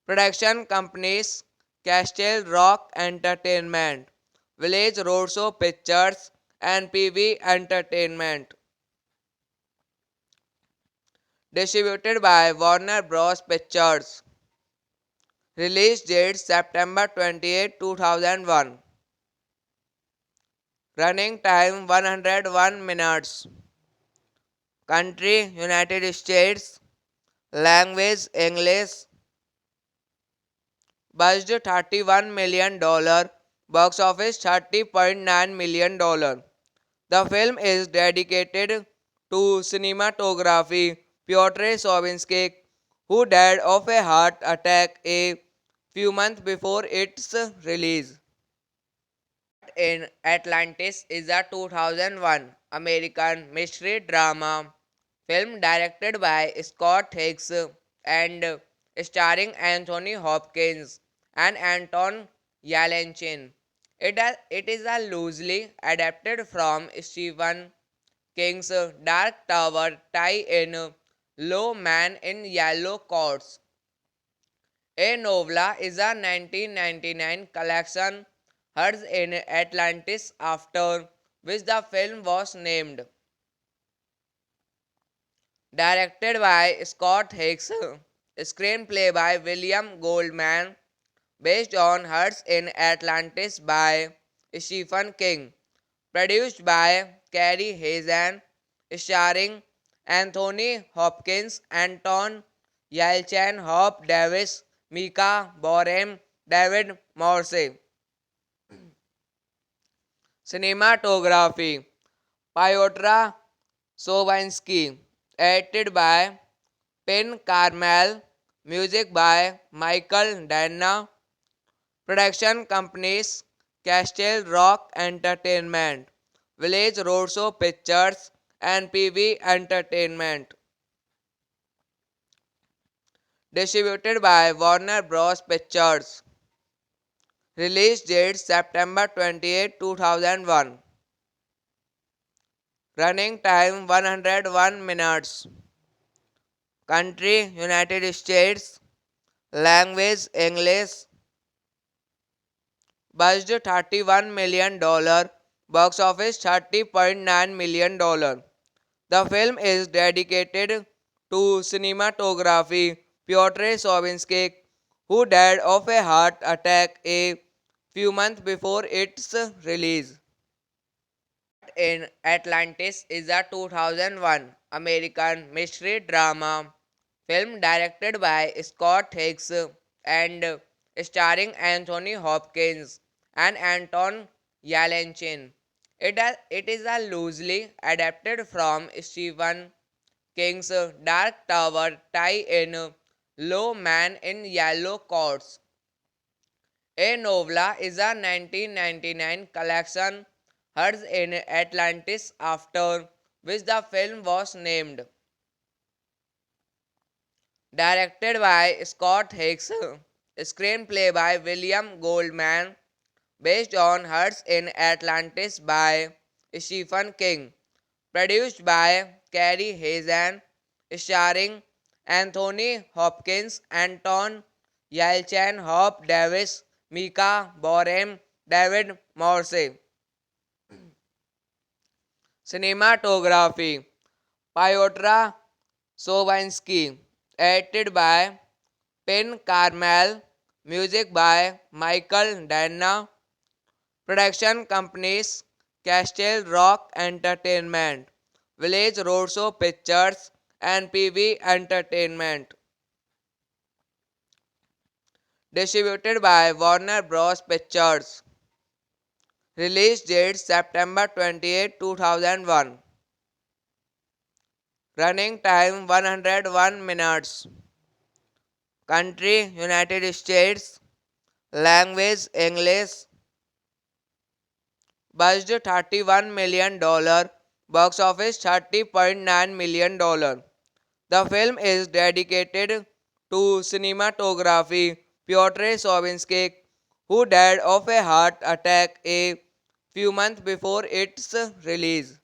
production companies Castle Rock Entertainment, Village Roadshow Pictures, and PV Entertainment. Distributed by Warner Bros. Pictures. Release date September 28, 2001. Running time 101 minutes. Country United States. Language English. Budget $31 million. Box office $30.9 million. The film is dedicated to cinematography Piotr Sobinsky, who died of a heart attack a few months before its release. In Atlantis is a 2001 American mystery drama film directed by Scott Hicks and starring Anthony Hopkins and Anton Yelchin. It is a loosely adapted from Stephen King's Dark Tower tie-in Low Man in Yellow Coats. A novella is a 1999 collection heard in Atlantis after which the film was named. Directed by Scott Hicks, screenplay by William Goldman, based on Hearts in Atlantis by Stephen King, produced by Carrie Hazen, starring Anthony Hopkins, Anton Yelchin, Hope Davis, Mika Borem, David Morse. Cinematography Piotr Sobinsky, edited by Penn Carmel, music by Michael Danna, production companies Castle Rock Entertainment, Village Roadshow Pictures, and PV Entertainment. Distributed by Warner Bros. Pictures. Release date September 28, 2001. Running time 101 minutes. Country United States. Language English. Budget $31 million. Box office $30.9 million. The film is dedicated to cinematography Piotr Sobinsky, who died of a heart attack a few months before its release. In Atlantis is a 2001 American mystery drama film directed by Scott Hicks and starring Anthony Hopkins and Anton Yelchin. It is a loosely adapted from Stephen King's Dark Tower tie-in Low Man in Yellow Coats. A novella is a 1999 collection heard in Atlantis after which the film was named. Directed by Scott Hicks, screenplay by William Goldman, based on Hearts in Atlantis by Stephen King, produced by Carrie Hazen, starring Anthony Hopkins, Anton Yelchin, Hope Davis, Mika Borem, David Morse. Cinematography Piotr Sobinsky, edited by Penn Carmel, music by Michael Danna, production companies Castle Rock Entertainment, Village Roadshow Pictures, and PV Entertainment. Distributed by Warner Bros. Pictures. Release date September 28, 2001. Running time 101 minutes. Country United States. Language English. Budget $31 million. Box office $30.9 million. The film is dedicated to cinematography Piotr Sobinsky, who died of a heart attack a few months before its release.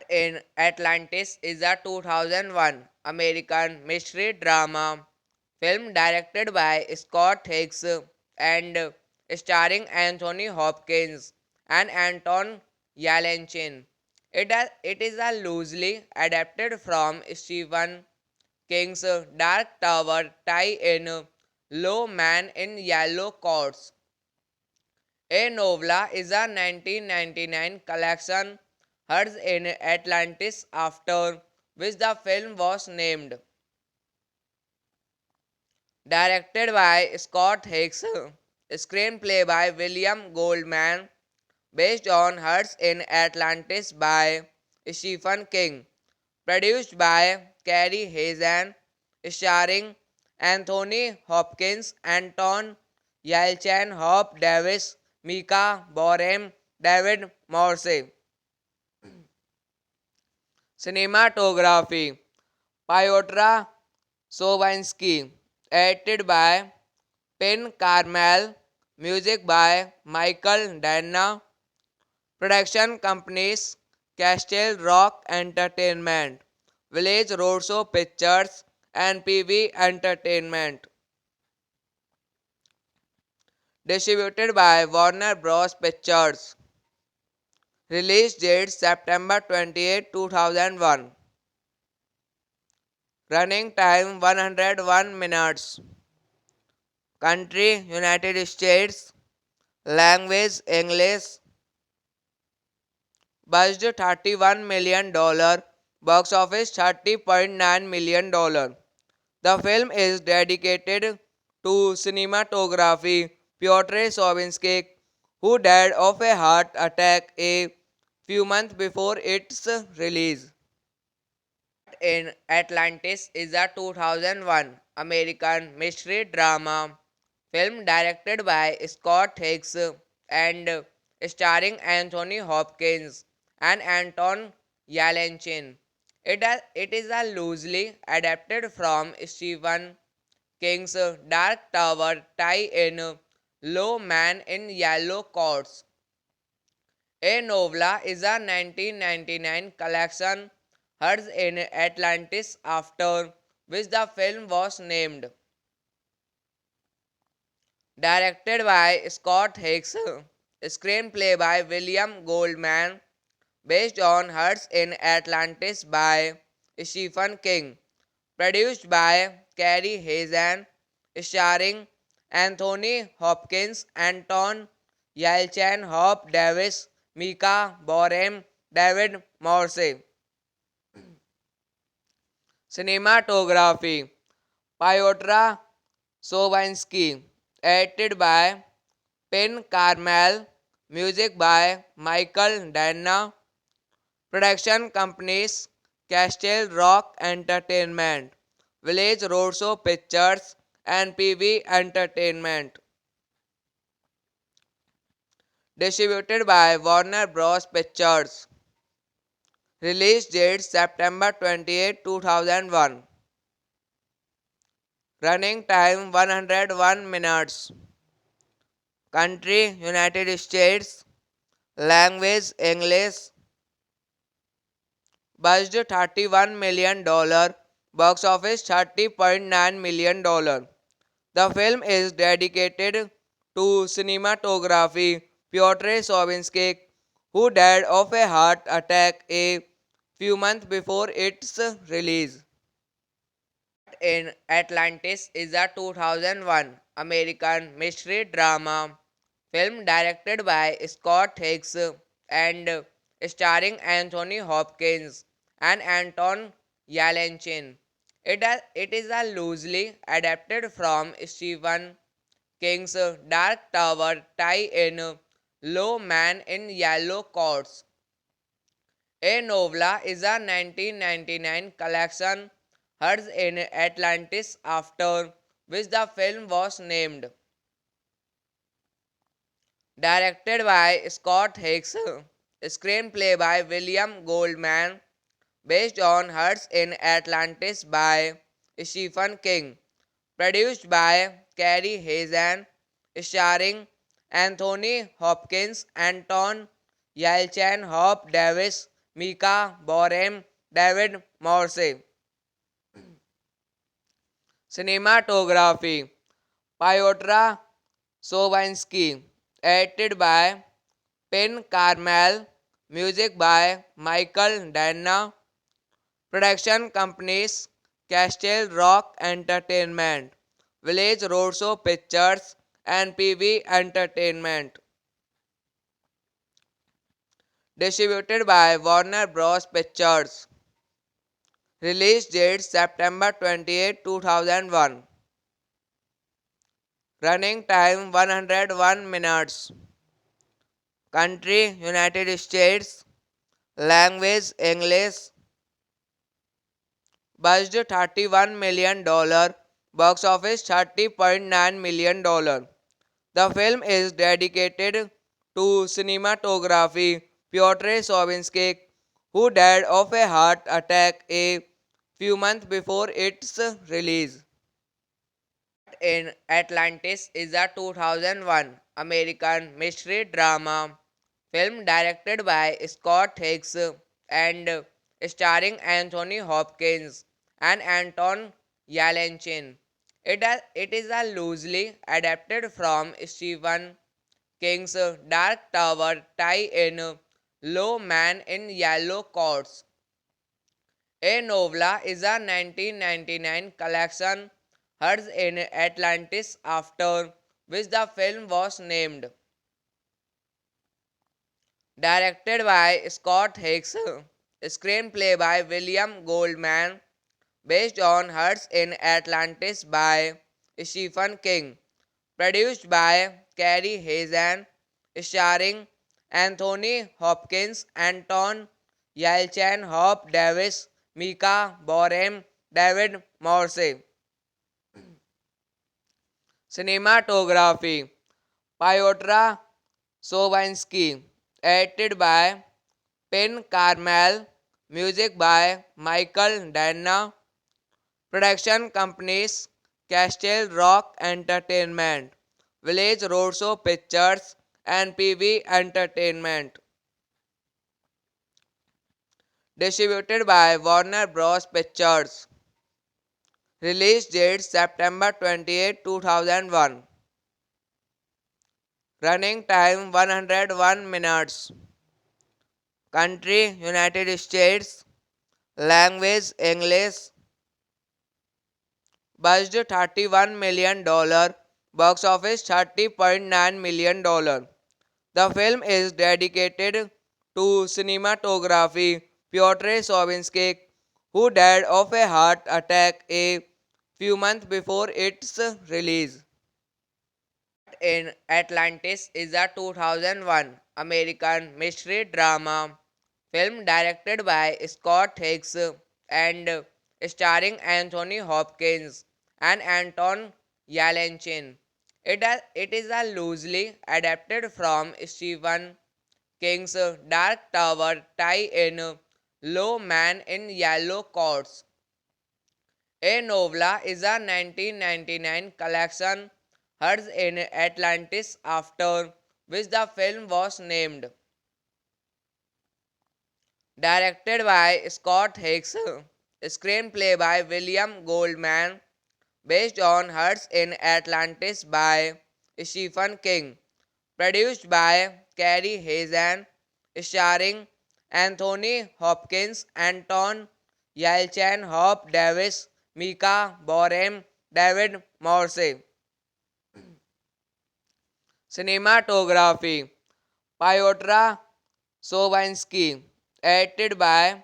In Atlantis is a 2001 American mystery drama film directed by Scott Hicks and starring Anthony Hopkins and Anton Yelchin. It is a loosely adapted from Stephen King's Dark Tower tie-in Low Man in Yellow Coats. A novella is a 1999 collection herds in Atlantis, after which the film was named. Directed by Scott Hicks, screenplay by William Goldman, based on Herds in Atlantis by Stephen King, produced by Cary Hazen, starring Anthony Hopkins, Anton Yelchin, Hope Davis, Mika Borem, David Morse. Cinematography Piotr Sovinsky, edited by Pen Carmel, music by Michael Dana, production companies Castle Rock Entertainment, Village Roadshow Pictures, and PV Entertainment. Distributed by Warner Bros. Pictures. Release date September 28, 2001. Running time 101 minutes. Country United States. Language English. Budget $31 million. Box office $30.9 million. The film is dedicated to cinematography Piotr Sovinsky, who died of a heart attack a few months before its release. In Atlantis is a 2001 American mystery drama film directed by Scott Hicks and starring Anthony Hopkins and Anton Yelchin. It is a loosely adapted from Stephen King's Dark Tower tie-in Low Man in Yellow Coats. A Novella is a 1999 collection Herds in Atlantis, after which the film was named. Directed by Scott Hicks, screenplay by William Goldman, based on Herds in Atlantis by Stephen King, produced by Cary Hazen, starring Anthony Hopkins, Anton Yelchin, Hope Davis, Mika Borem, David Morse. Cinematography Piotr Sovinsky, edited by Pen Carmel, music by Michael Dana, production companies Castle Rock Entertainment, Village Roadshow Pictures, and PV Entertainment. Distributed by Warner Bros. Pictures. Release date September 28, 2001. Running time 101 minutes. Country United States. Language English. Budget $31 million. Box office $30.9 million. The film is dedicated to cinematography Piotr Sovinsky, who died of a heart attack a few months before its release. In Atlantis is a 2001 American mystery drama film directed by Scott Hicks and starring Anthony Hopkins and Anton Yelchin. It is a loosely adapted from Stephen King's Dark Tower tie-in Low Man in Yellow Coats. A Novella is a 1999 collection Herds in Atlantis, after which the film was named. Directed by Scott Hicks, screenplay by William Goldman, based on Herds in Atlantis by Stephen King, produced by Cary Hazen, starring Anthony Hopkins, Anton Yelchin, Hope Davis, Mika Borem, David Morse. Cinematography Piotr Sovinsky, edited by Pen Carmel, music by Michael Dana, production companies Castle Rock Entertainment, Village Roadshow Pictures, and PV Entertainment. Distributed by Warner Bros. Pictures. Release date September 28, 2001. Running time 101 minutes. Country United States. Language English. Budget $31 million. Box office $30.9 million. The film is dedicated to cinematography Piotr Sobinsky, who died of a heart attack a few months before its release. In Atlantis is a 2001 American mystery drama film directed by Scott Hicks and starring Anthony Hopkins and Anton Yelchin. It is a loosely adapted from Stephen King's Dark Tower tie-in Low Man in Yellow Coats. A novella is a 1999 collection heard in Atlantis after which the film was named. Directed by Scott Hicks, screenplay by William Goldman, based on Hearts in Atlantis by Stephen King, produced by Carrie Hazen, starring Anthony Hopkins, Anton Yelchin, Hope Davis, Mika Borem, David Morse. Cinematography Piotr Sobinsky, edited by Pen Carmel, music by Michael Danna, production companies Castle Rock Entertainment, Village Roadshow Pictures, and PV Entertainment. Distributed by Warner Bros. Pictures. Release date September 28, 2001. Running time 101 minutes. Country United States. Language English. Budget $31 million. Box office $30.9 million. The film is dedicated to cinematography Piotr Sobinsky, who died of a heart attack a few months before its release. In Atlantis is a 2001 American mystery drama film directed by Scott Hicks and starring Anthony Hopkins and Anton Yelchin. It is a loosely adapted from Stephen King's Dark Tower tie-in Low Man in Yellow Coats. A novella is a 1999 collection heard in Atlantis after which the film was named. Directed by Scott Hicks, screenplay by William Goldman, based on Hearts in Atlantis by Stephen King, produced by Carrie Hazen, starring Anthony Hopkins, Anton Yelchin, Hope Davis, Mika Borem, David Morse. Cinematography Piotr Sobinsky, edited by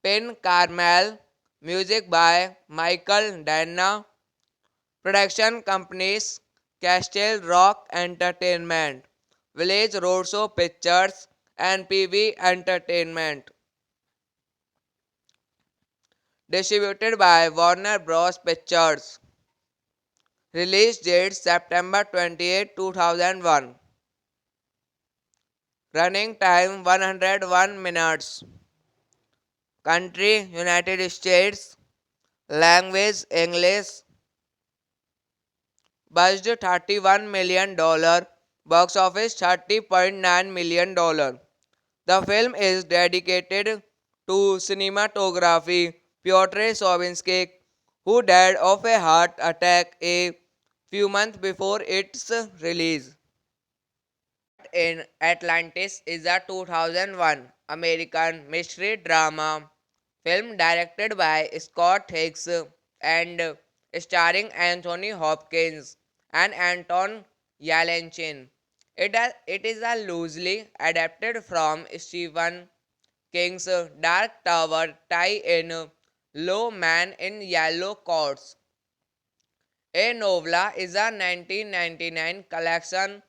Pen Carmel, music by Michael Danna, production companies Castle Rock Entertainment, Village Roadshow Pictures, and PV Entertainment. Distributed by Warner Bros. Pictures. Release date September 28, 2001. Running time 101 minutes. Country United States. Language English. Budget $31 million. Box office $30.9 million. The film is dedicated to cinematography Piotr Sobinsky, who died of a heart attack a few months before its release. In Atlantis is a 2001 American mystery drama film directed by Scott Hicks and starring Anthony Hopkins and Anton Yelchin. It is a loosely adapted from Stephen King's Dark Tower tie-in Low Man in Yellow Coats. A novella is a 1999 collection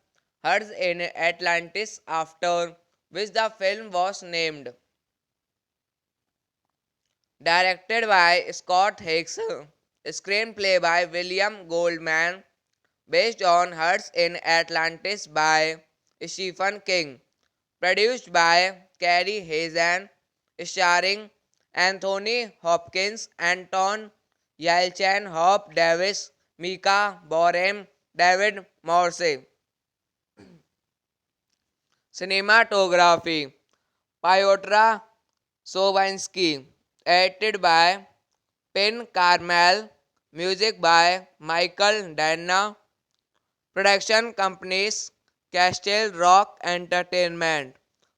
heard in Atlantis after which the film was named. Directed by Scott Hicks, screenplay by William Goldman, based on Hearts in Atlantis by Stephen King, produced by Carrie Hazen, starring Anthony Hopkins, Anton Yelchin, Hope Davis, Mika Borem, David Morse. Cinematography Piotr Sovinsky, edited by Pen Carmel, music by Michael Dana, production companies Castle Rock Entertainment,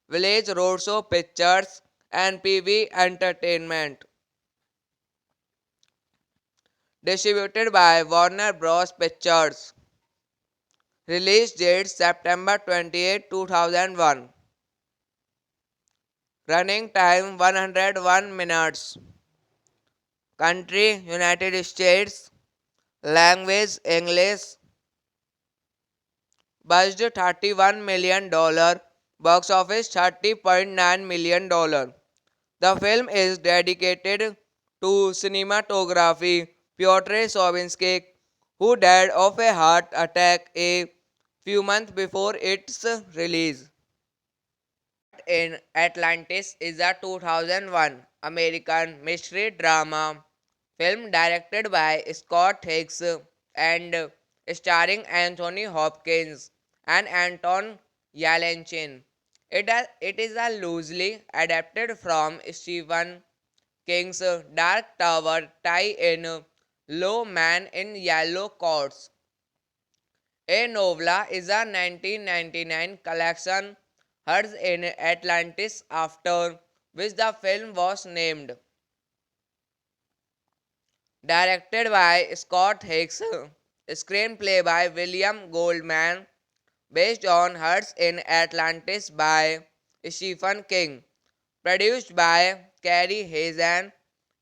Village Roadshow Pictures, and PV Entertainment. Distributed by Warner Bros. Pictures. Release date September 28, 2001. Running time 101 minutes. Country United States. Language English. Budget $31 million. Box office $30.9 million. The film is dedicated to cinematography Piotr Sovinsky, who died of a heart attack a few months before its release. In Atlantis is a 2001 American mystery drama film directed by Scott Hicks and starring Anthony Hopkins and Anton Yelchin. It is a loosely adapted from Stephen King's Dark Tower tie-in Low Man in Yellow Coats. A novella is a 1999 collection heard in Atlantis after which the film was named. Directed by Scott Hicks, screenplay by William Goldman, based on Hearts in Atlantis by Stephen King, produced by Carrie Hazen,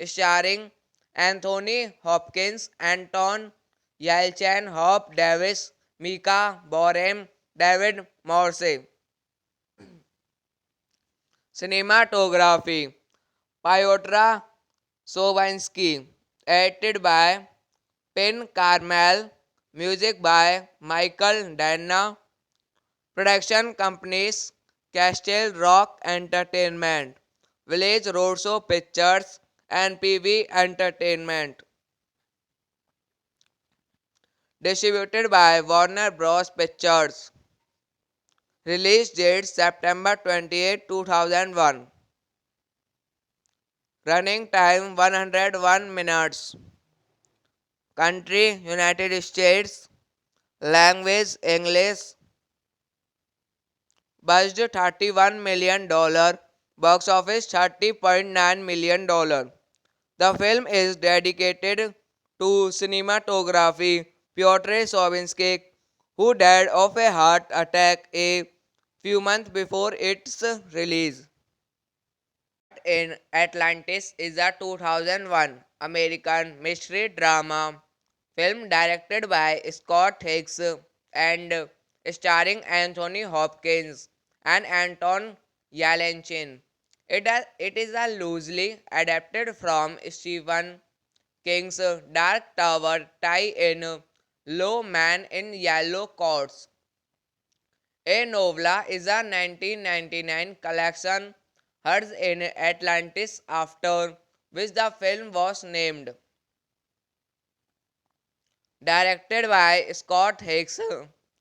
starring Anthony Hopkins, Anton Yelchin, Hope Davis, Mika Borem, David Morse. Cinematography Piotr Sovinsky, edited by Pen Carmel, music by Michael Dana, production companies Castle Rock Entertainment, Village Roadshow Pictures, and PV Entertainment. Distributed by Warner Bros. Pictures. Release date September 28, 2001. Running time 101 minutes. Country United States. Language English. Budget $31 million. Box office $30.9 million. The film is dedicated to cinematography Piotr Sovinsky, who died of a heart attack a few months before its release. In Atlantis is a 2001 American mystery drama film directed by Scott Hicks and starring Anthony Hopkins and Anton Yelchin. It is a loosely adapted from Stephen King's Dark Tower tie-in Low Man in Yellow Coats. A novella is a 1999 collection heard in Atlantis after which the film was named. Directed by Scott Hicks,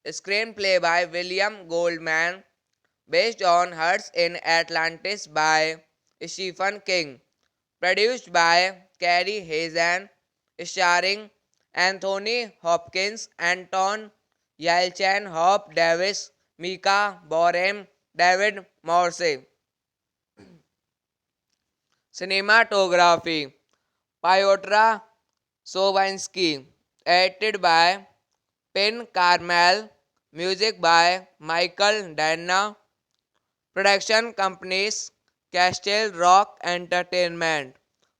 screenplay by William Goldman, based on Hearts in Atlantis by Stephen King, produced by Carrie Hazen, starring Anthony Hopkins, Anton Yelchin, Hope Davis, Mika Borem, David Morse. Cinematography Piotr Sovinsky, edited by Pen Carmel, Music by Michael Danna. Production companies Castle Rock Entertainment,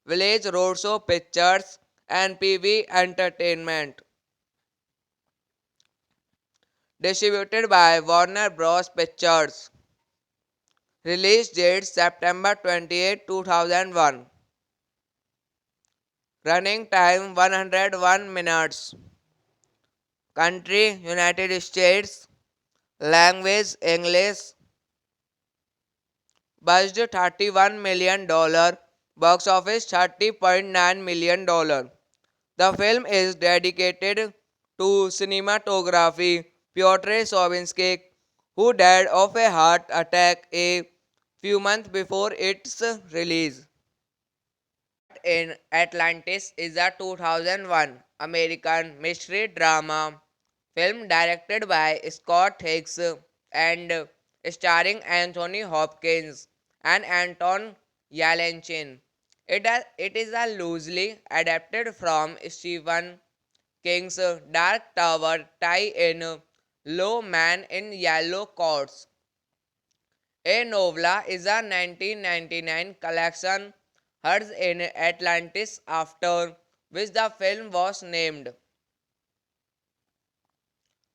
Village Roadshow Pictures, and PV Entertainment. Distributed by Warner Bros. Pictures. Release date September 28, 2001. Running time 101 minutes. Country United States. Language English. Budget $31 million. Box office $30.9 million. The film is dedicated to cinematography Piotr Sobinsky, who died of a heart attack a few months before its release. In Atlantis is a 2001 American mystery drama film directed by Scott Hicks and starring Anthony Hopkins and Anton Yelchin. It is a loosely adapted from Stephen King's Dark Tower tie-in Low Man in Yellow Coats. A novella is a 1999 collection heard in Atlantis after which the film was named.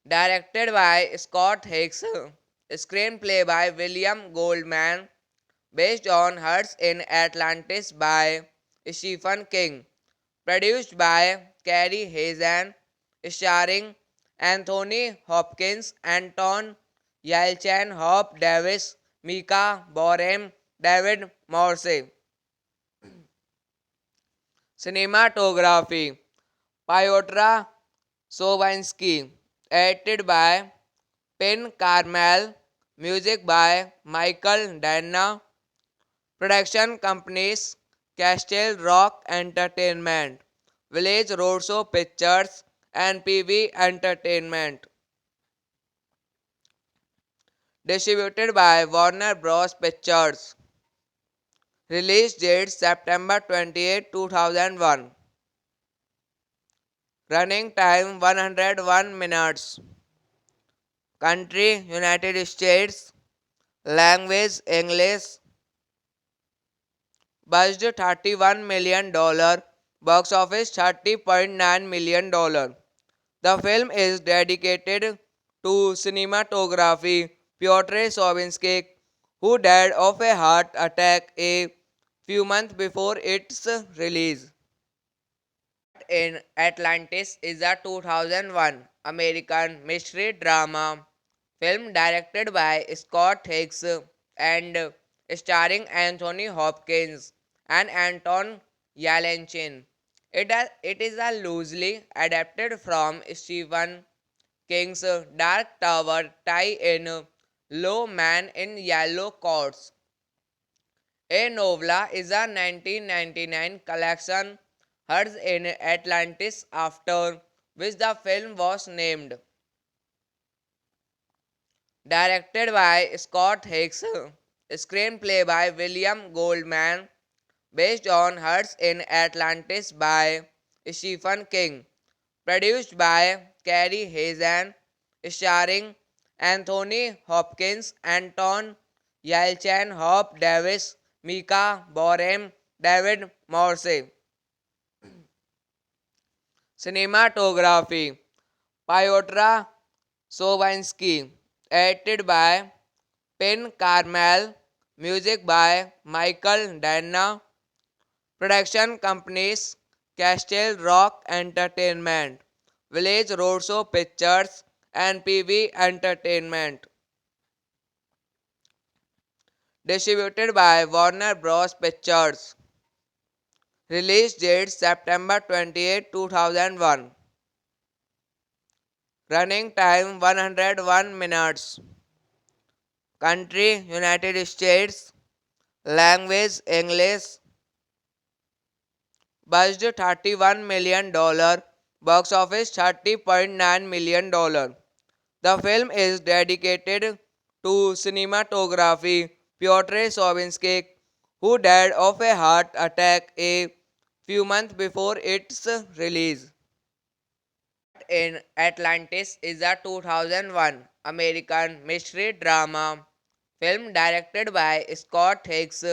Directed by Scott Hicks, screenplay by William Goldman, based on Hearts in Atlantis by Stephen King, produced by Carrie Hazen, starring Anthony Hopkins, Anton Yelchin, Hope Davis, Mika Borem, David Morse. Cinematography Piotr Sobinsky, edited by Pen Carmel, music by Michael Danna, production companies Castle Rock Entertainment, Village Roadshow Pictures, and PV Entertainment. Distributed by Warner Bros. Pictures. Release date September 28, 2001. Running time 101 minutes. Country United States. Language English. Budget $31 million. Box office $30.9 million. The film is dedicated to cinematography Piotr Sobinsky, who died of a heart attack a few months before its release. In Atlantis is a 2001 American mystery drama film directed by Scott Hicks and starring Anthony Hopkins and Anton Yelchin. It is a loosely adapted from Stephen King's Dark Tower tie-in Low Man in Yellow Coats. A novella is a 1999 collection heard in Atlantis after which the film was named. Directed by Scott Hicks, screenplay by William Goldman, based on Hearts in Atlantis by Stephen King, produced by Carrie Hazen, starring Anthony Hopkins, Anton Yelchin, Hope Davis, Mika Borem, David Morse. Cinematography Piotr Sobinsky, edited by Pen Carmel, music by Michael Danna, production companies Castle Rock Entertainment, Village Roadshow Pictures, and PV Entertainment. Distributed by Warner Bros. Pictures. Release date September 28, 2001. Running time 101 minutes. Country United States. Language English. Budget $31 million. Box office $30.9 million. The film is dedicated to cinematography Piotr Sobinsky, who died of a heart attack a few months before its release. in Atlantis is a 2001 American mystery drama film directed by Scott Hicks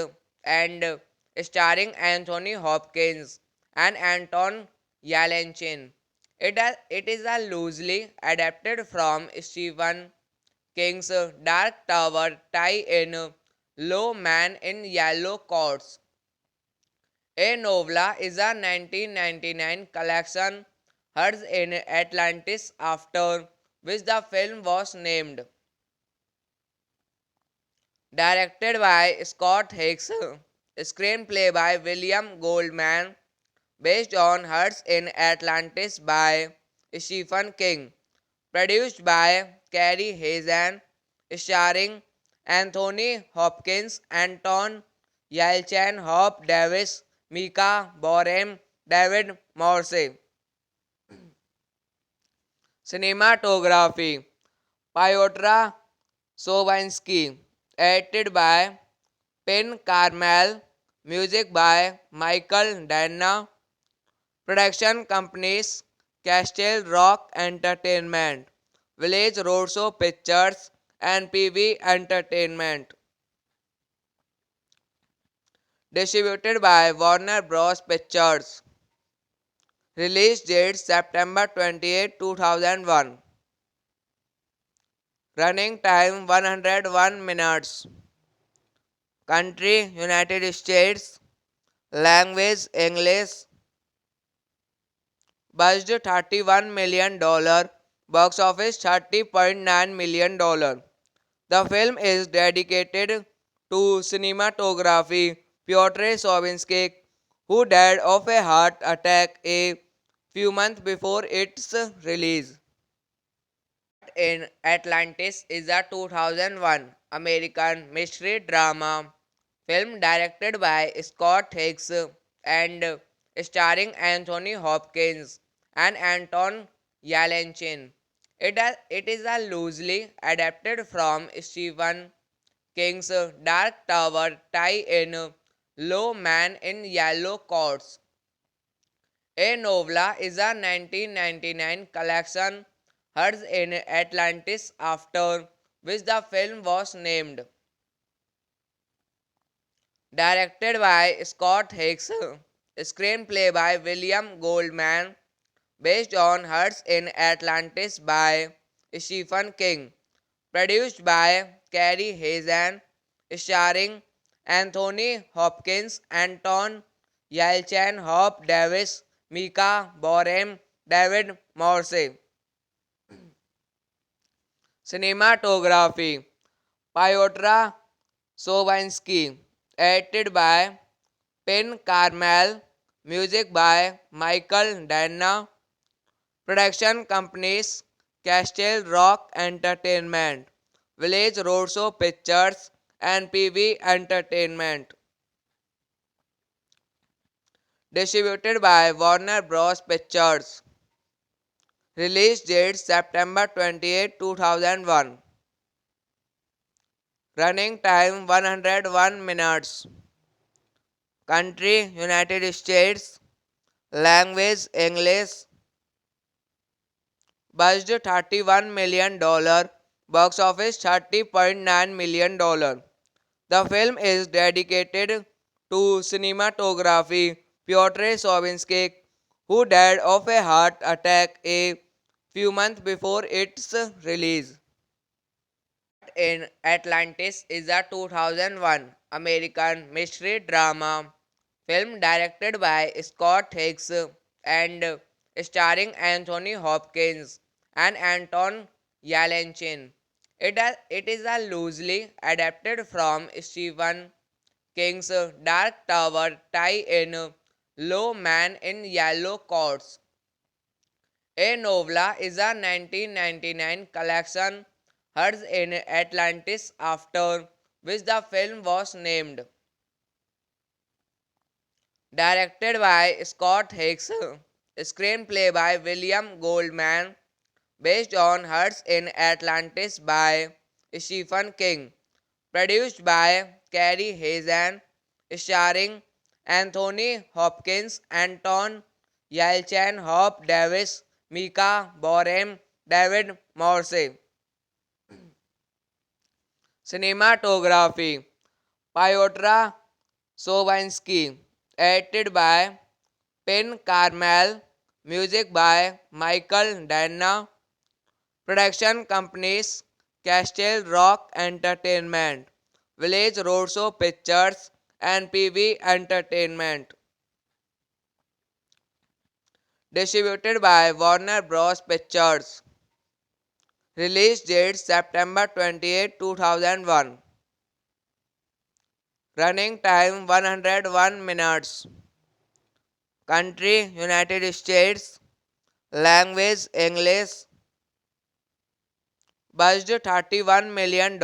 and starring Anthony Hopkins and Anton Yelchin. It is a loosely adapted from Stephen King's Dark Tower tie-in Low Man in Yellow Coats. A novella is a 1999 collection heard in Atlantis after which the film was named. Directed by Scott Hicks, screenplay by William Goldman, based on Hearts in Atlantis by Stephen King, produced by Carrie Hazen, starring Anthony Hopkins, Anton Yelchin, Hope Davis, Mika Borem, David Morse. Cinematography Piotr Sovinsky, edited by Pen Carmel, music by Michael Dana, production companies Castle Rock Entertainment, Village Roadshow Pictures, and PV Entertainment. Distributed by Warner Bros. Pictures. Release date September 28, 2001. Running time 101 minutes. Country United States. Language English. Budget $31 million. Box office $30.9 million. The film is dedicated to cinematography Piotr Sovinsky, who died of a heart attack a few months before its release. In Atlantis is a 2001 American mystery drama film directed by Scott Hicks and starring Anthony Hopkins and Anton Yelchin. It is a loosely adapted from Stephen King's Dark Tower tie-in Low Man in Yellow Coats. A novella is a 1999 collection heard in Atlantis after which the film was named. Directed by Scott Hicks, screenplay by William Goldman, based on Hearts in Atlantis by Stephen King, produced by Carrie Hazen, starring Anthony Hopkins, Anton Yelchin, Hope Davis, Mika Borem, David Morse. Cinematography Piotr Sovinsky, edited by Pen Carmel, music by Michael Dana, production companies Castle Rock Entertainment, Village Roadshow Pictures, and PV Entertainment. Distributed by Warner Bros. Pictures. Release date September 28, 2001. Running time 101 minutes. Country United States. Language English. Budget $31 million. Box office $30.9 million. The film is dedicated to cinematography Piotr Sovinsky, who died of a heart attack a few months before its release. In Atlantis is a 2001 American mystery drama film directed by Scott Hicks and starring Anthony Hopkins and Anton Yelchin. It is a loosely adapted from Stephen King's Dark Tower tie-in Low Man in Yellow Coats. A novella is a 1999 collection heard in Atlantis after which the film was named. Directed by Scott Hicks, screenplay by William Goldman, based on Hearts in Atlantis by Stephen King, produced by Carrie Hazen, starring Anthony Hopkins, Anton Yelchin, Hope Davis, Mika Borem, David Morse. Cinematography Piotr Sovinsky. Edited by Pen Carmel. Music by Michael Dana. Production companies Castle Rock Entertainment, Village Roadshow Pictures, and PV Entertainment. Distributed by Warner Bros. Pictures. Release date September 28, 2001. Running time 101 minutes. Country United States. Language English. Budget $31 million.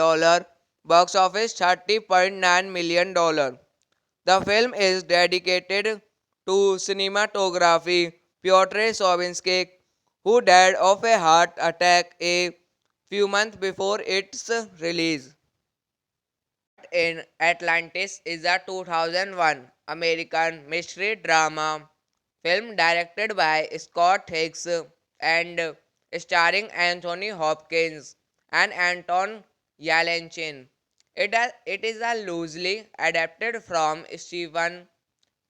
Box office $30.9 million. The film is dedicated to cinematography Piotr Sovinsky, who died of a heart attack a few months before its release. In Atlantis is a 2001 American mystery drama film directed by Scott Hicks and starring Anthony Hopkins and Anton Yelchin. It is a loosely adapted from Stephen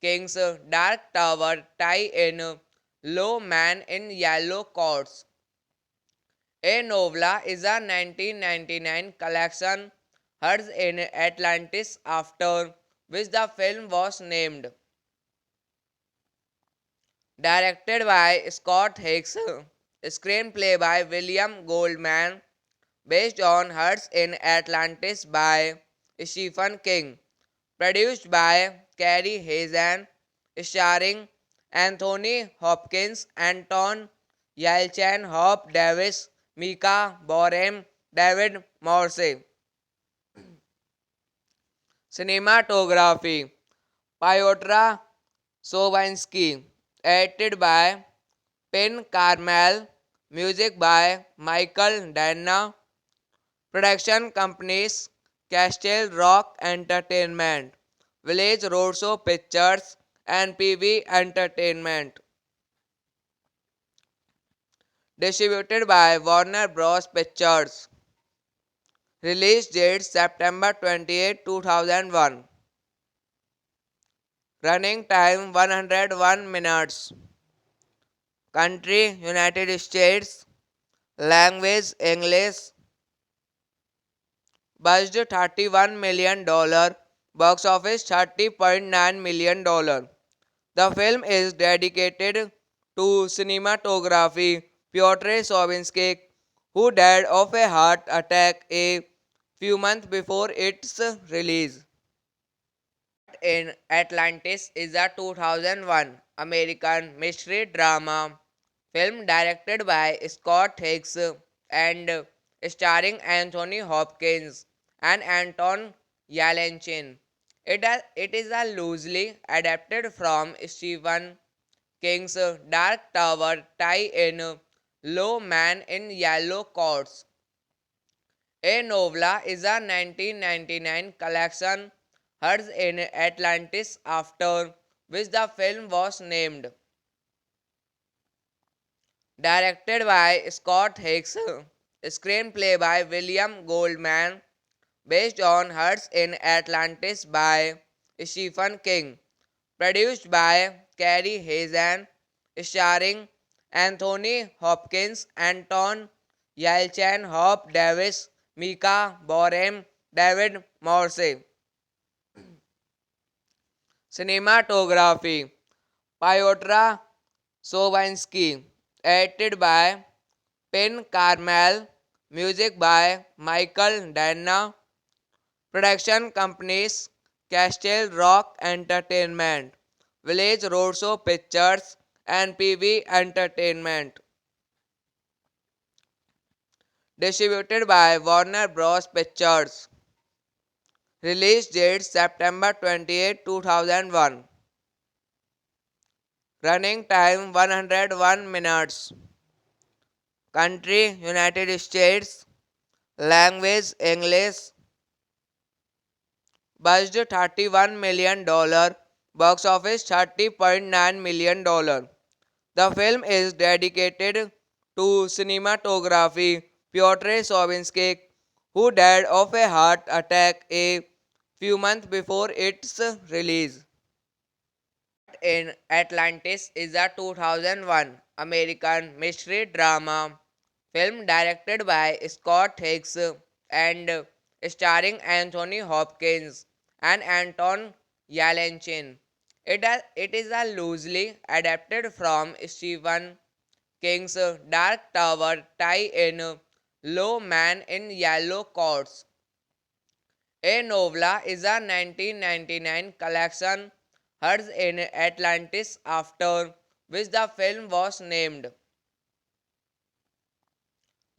King's Dark Tower tie-in Low Man in Yellow Coats. A novella is a 1999 collection heard in Atlantis after which the film was named. Directed by Scott Hicks, screenplay by William Goldman, based on Hearts in Atlantis by Stephen King, produced by Carrie Hazen, starring Anthony Hopkins, Anton Yelchin, Hop Davis, Mika Borem, David Morse. Cinematography Piotr Sovinsky. Edited by Pen Carmel. Music by Michael Dana. Production companies Castle Rock Entertainment, Village Roadshow Pictures, and PV Entertainment. Distributed by Warner Bros. Pictures. Release date September 28, 2001. Running time 101 minutes. Country United States. Language English. Budget $31 million. Box office $30.9 million. The film is dedicated to cinematography Piotr Sovinsky, who died of a heart attack a few months before its release. In Atlantis is a 2001 American mystery drama film directed by Scott Hicks and starring Anthony Hopkins and Anton Yelchin. It is a loosely adapted from Stephen King's Dark Tower tie-in Low Man in Yellow Coats. A novella is a 1999 collection heard in Atlantis after which the film was named. Directed by Scott Hicks, screenplay by William Goldman, based on Hearts in Atlantis by Stephen King, produced by Carrie Hazen, starring Anthony Hopkins, Anton Yelchin, Hop Davis, Mika Borem, David Morse. Cinematography Piotr Sovinsky. Edited by Pen Carmel. Music by Michael Dana. Production companies Castle Rock Entertainment, Village Roadshow Pictures, and PV Entertainment. Distributed by Warner Bros. Pictures. Release date September 28, 2001. Running time 101 minutes. Country United States. Language English. Budget $31 million. Box office $30.9 million. The film is dedicated to cinematography Piotr Sobinsky, who died of a heart attack a few months before its release. In Atlantis is a 2001 American mystery drama film directed by Scott Hicks and starring Anthony Hopkins and Anton Yelchin. It is a loosely adapted from Stephen King's Dark Tower tie-in Low Man in Yellow Coats. A novella is a 1999 collection heard in Atlantis after which the film was named.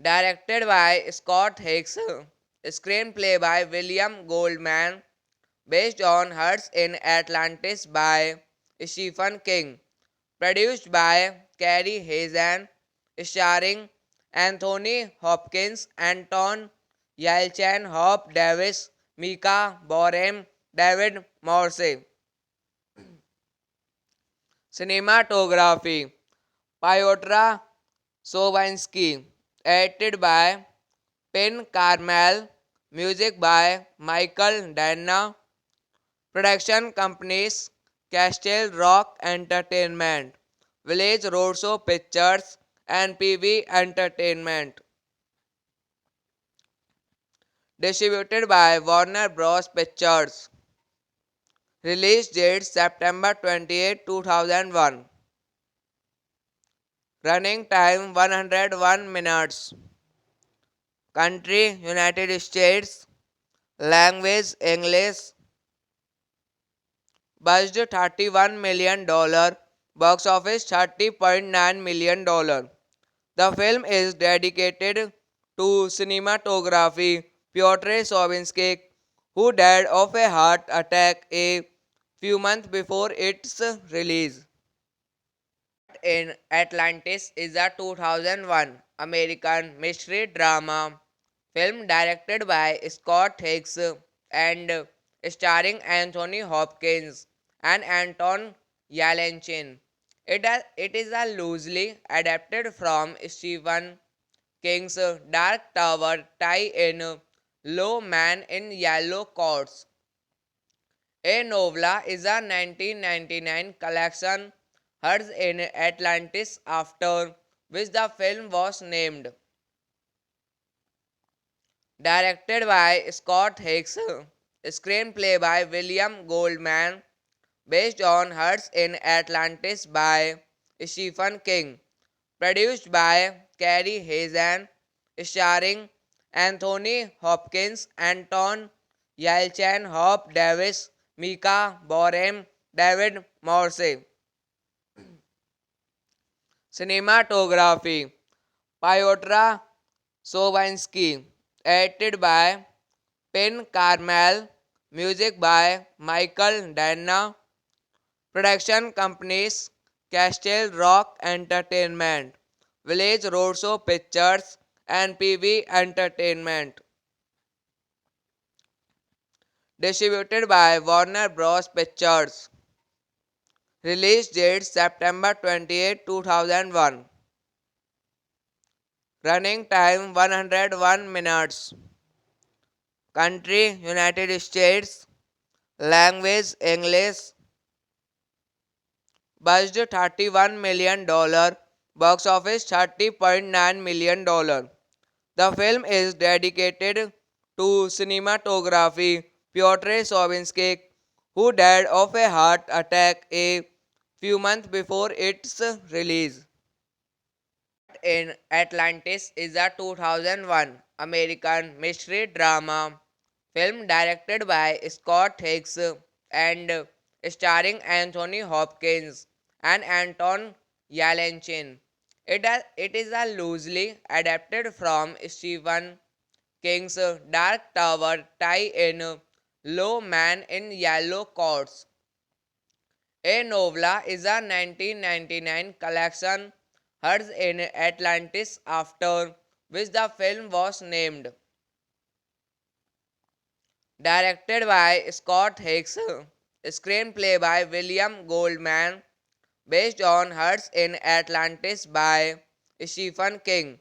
Directed by Scott Hicks, screenplay by William Goldman, based on Hearts in Atlantis by Stephen King, produced by Carrie Hazen, starring Anthony Hopkins, Anton Yelchin, Hop Davis, Mika Borem, David Morse. Cinematography Piotr Sobinsky, edited by Pen Carmel, music by Michael Dana, production companies Castle Rock Entertainment, Village Roadshow Pictures, and PV Entertainment. Distributed by Warner Bros. Pictures. Release date September 28, 2001. Running time 101 minutes. Country United States. Language English. Budget $31 million. Box office $30.9 million. The film is dedicated to cinematography Piotr Sobinsky, who died of a heart attack a few months before its release. In Atlantis is a 2001 American mystery drama film directed by Scott Hicks and starring Anthony Hopkins and Anton Yelchin. It is a loosely adapted from Stephen King's Dark Tower tie-in Low Man in Yellow Coats. A novella is a 1999 collection heard in Atlantis after which the film was named. Directed by Scott Hicks, screenplay by William Goldman, based on Hearts in Atlantis by Stephen King, produced by Carrie Hazen, starring Anthony Hopkins, Anton Yelchin, Hop Davis, Mika Borem, David Morse. Cinematography Piotr Sobinsky, edited by Pen Carmel, music by Michael Dana, production companies Castle Rock Entertainment, Village Roadshow Pictures, and PV Entertainment. Distributed by Warner Bros. Pictures. Release date September 28, 2001. Running time 101 minutes. Country United States. Language English. Budget $31 million. Box office $30.9 million. The film is dedicated to cinematography Piotr Sobinsky, who died of a heart attack a few months before its release. In Atlantis is a 2001 American mystery drama film directed by Scott Hicks and starring Anthony Hopkins and Anton Yelchin. It is a loosely adapted from Stephen King's Dark Tower tie-in Low Man in Yellow Coats. A novella is a 1999 collection heard in Atlantis after which the film was named. Directed by Scott Hicks, screenplay by William Goldman, based on Hearts in Atlantis by Stephen King,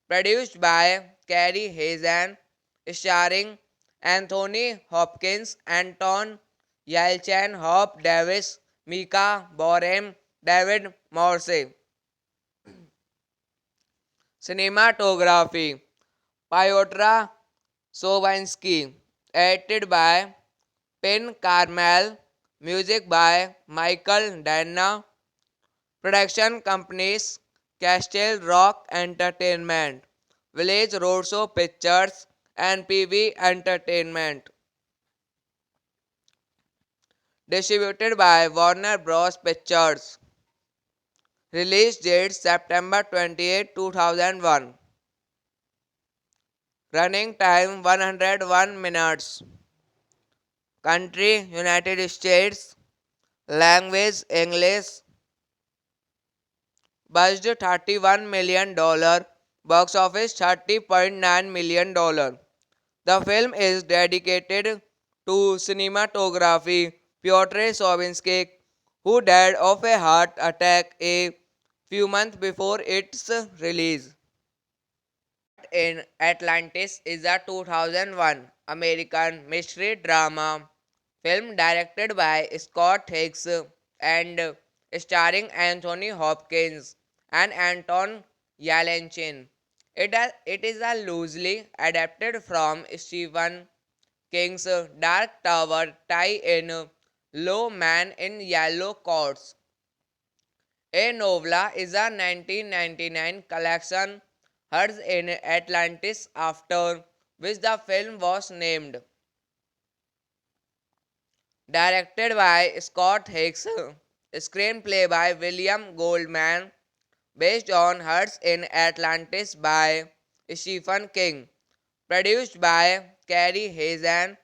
produced by Carrie Hazen, starring Anthony Hopkins, Anton Yelchin, Hope Davis, Mika Borem, David Morse. Cinematography Piotr Sovinsky, edited by Pen Carmel, music by Michael Dana, production companies Castle Rock Entertainment, Village Roadshow Pictures, and PV Entertainment. Distributed by Warner Bros. Pictures. Release date September 28, 2001. Running time 101 minutes. Country United States. Language English. Budget $31 million. Box office $30.9 million. The film is dedicated to cinematography Piotr Sovinsky, who died of a heart attack a few months before its release. In Atlantis is a 2001 American mystery drama film directed by Scott Hicks and starring Anthony Hopkins and Anton Yelchin. It is a loosely adapted from Stephen King's Dark Tower tie-in Low Man in Yellow Coats. A novella is a 1999 collection heard in Atlantis after which the film was named. Directed by Scott Hicks, screenplay by William Goldman, based on Hearts in Atlantis by Stephen King, produced by Carrie Hazen,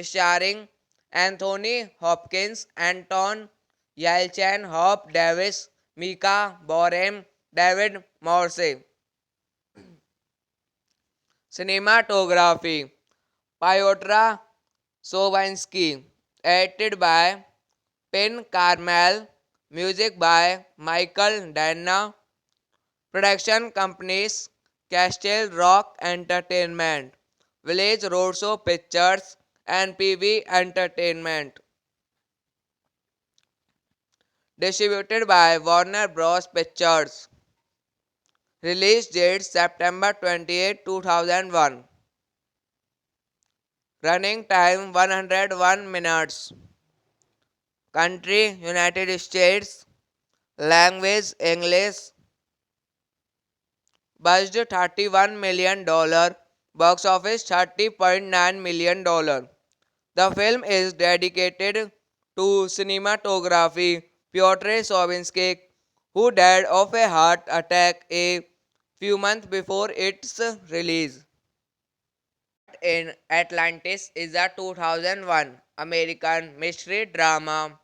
starring Anthony Hopkins, Anton Yelchin, Hope Davis, Mika Borem, David Morse. Cinematography Piotr Sovinsky, edited by Pen Carmel, music by Michael Dana, production companies Castle Rock Entertainment, Village Roadshow Pictures, and PV Entertainment. Distributed by Warner Bros. Pictures. Release date September 28, 2001. Running time 101 minutes. Country United States. Language English. Budget $31 million. Box office $30.9 million. The film is dedicated to cinematography Piotr Sovinsky, who died of a heart attack a few months before its release. In Atlantis is a 2001 American mystery drama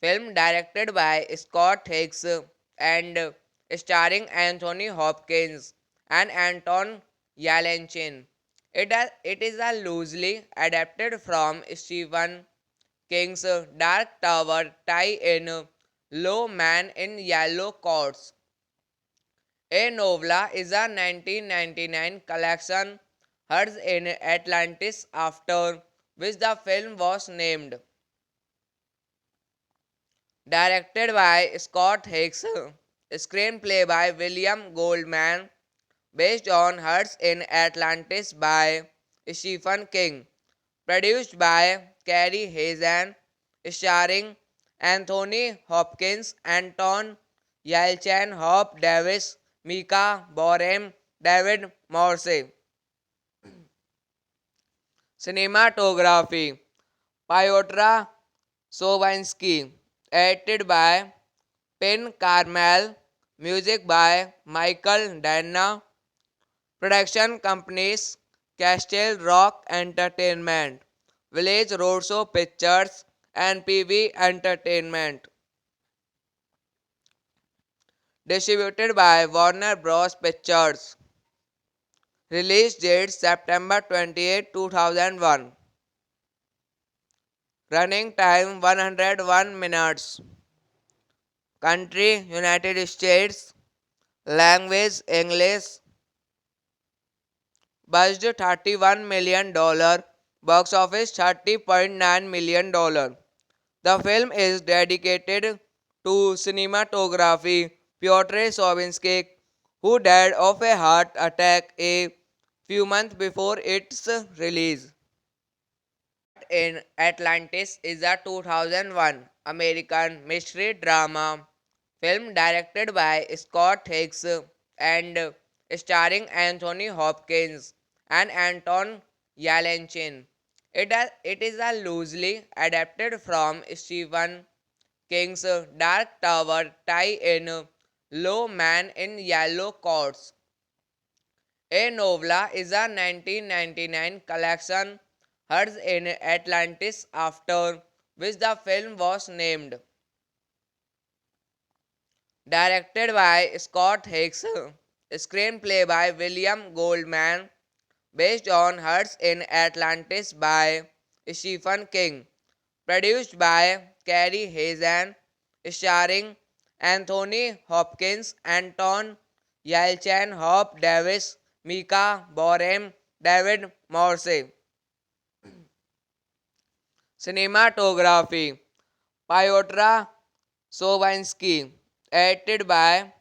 film directed by Scott Hicks and starring Anthony Hopkins and Anton Yelchin. It is a loosely adapted from Stephen King's Dark Tower tie-in Low Man in Yellow Coats. A novella is a 1999 collection heard in Atlantis after which the film was named. Directed by Scott Hicks, screenplay by William Goldman, based on Hearts in Atlantis by Stephen King, produced by Carrie Hazen, starring Anthony Hopkins, Anton Yelchin, Hope Davis, Mika Borem, David Morse. Cinematography Piotr Sovinsky, edited by Pen Carmel, music by Michael Dana, production companies Castle Rock Entertainment, Village Roadshow Pictures, and PV Entertainment. Distributed by Warner Bros. Pictures. Release date September 28, 2001. Running time 101 minutes. Country United States. Language English. Budget $31 million. Box office $30.9 million. The film is dedicated to cinematography Piotr Sobinsky, who died of a heart attack a few months before its release. In Atlantis is a 2001 American mystery drama film directed by Scott Hicks and starring Anthony Hopkins and Anton Yelchin. It is a loosely adapted from Stephen King's Dark Tower tie-in Low Man in Yellow Coats. A novella is a 1999 collection heard in Atlantis after which the film was named. Directed by Scott Hicks, screenplay by William Goldman, based on Hearts in Atlantis by Stephen King, produced by Carrie Hazen, starring Anthony Hopkins, Anton Yelchin, Hope Davis, Mika Borem, David Morse. Cinematography Piotr Sobinsky, edited by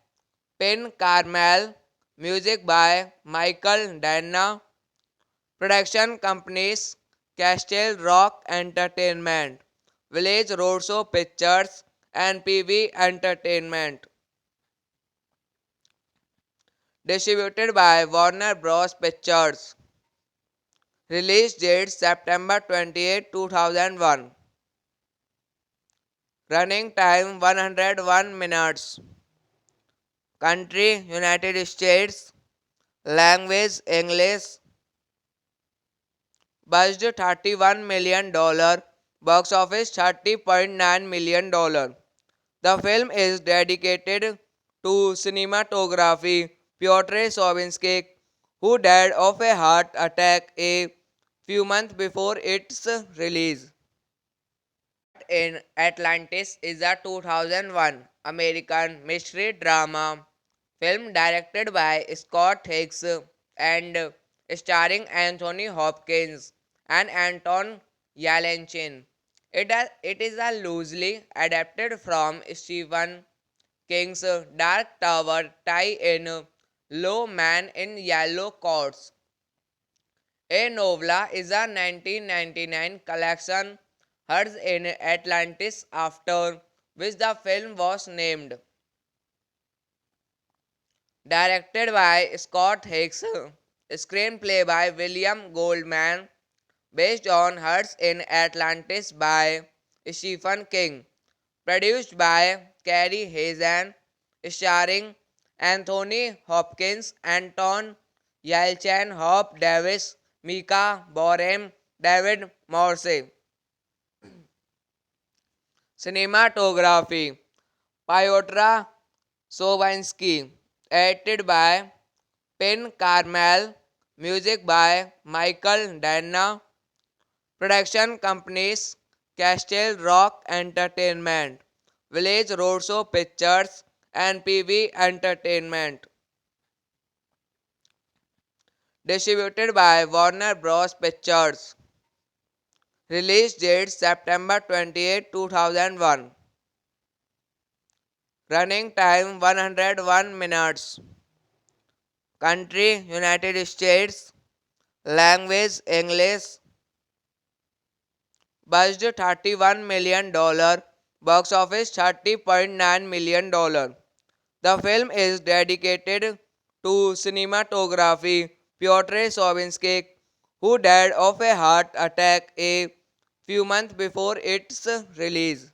Pen Carmel, music by Michael Danna, production companies Castle Rock Entertainment, Village Roadshow Pictures, and PV Entertainment. Distributed by Warner Bros. Pictures. Release date September 28, 2001. Running time 101 minutes. Country United States. Language English. Budget $31 million. Box office $30.9 million. The film is dedicated to cinematography Piotr Sobinsky, who died of a heart attack a few months before its release. In Atlantis is a 2001 American mystery drama film directed by Scott Hicks and starring Anthony Hopkins and Anton Yelchin. It is a loosely adapted from Stephen King's Dark Tower tie-in Low Man in Yellow Coats. A novella is a 1999 collection heard in Atlantis after which the film was named. Directed by Scott Hicks, screenplay by William Goldman, based on Hearts in Atlantis by Stephen King, produced by Carrie Hazen, starring Anthony Hopkins, Anton Yelchin, Hope Davis, Mika Borem, David Morse. Cinematography Piotr Sobinsky, edited by Pen Carmel, music by Michael Danna, production companies Castle Rock Entertainment, Village Roadshow Pictures, and PV Entertainment. Distributed by Warner Bros. Pictures. Release date September 28, 2001. Running time 101 minutes. Country United States. Language English. Budget $31 million. Box office $30.9 million. The film is dedicated to cinematography Piotr Sobinsky, who died of a heart attack a few months before its release.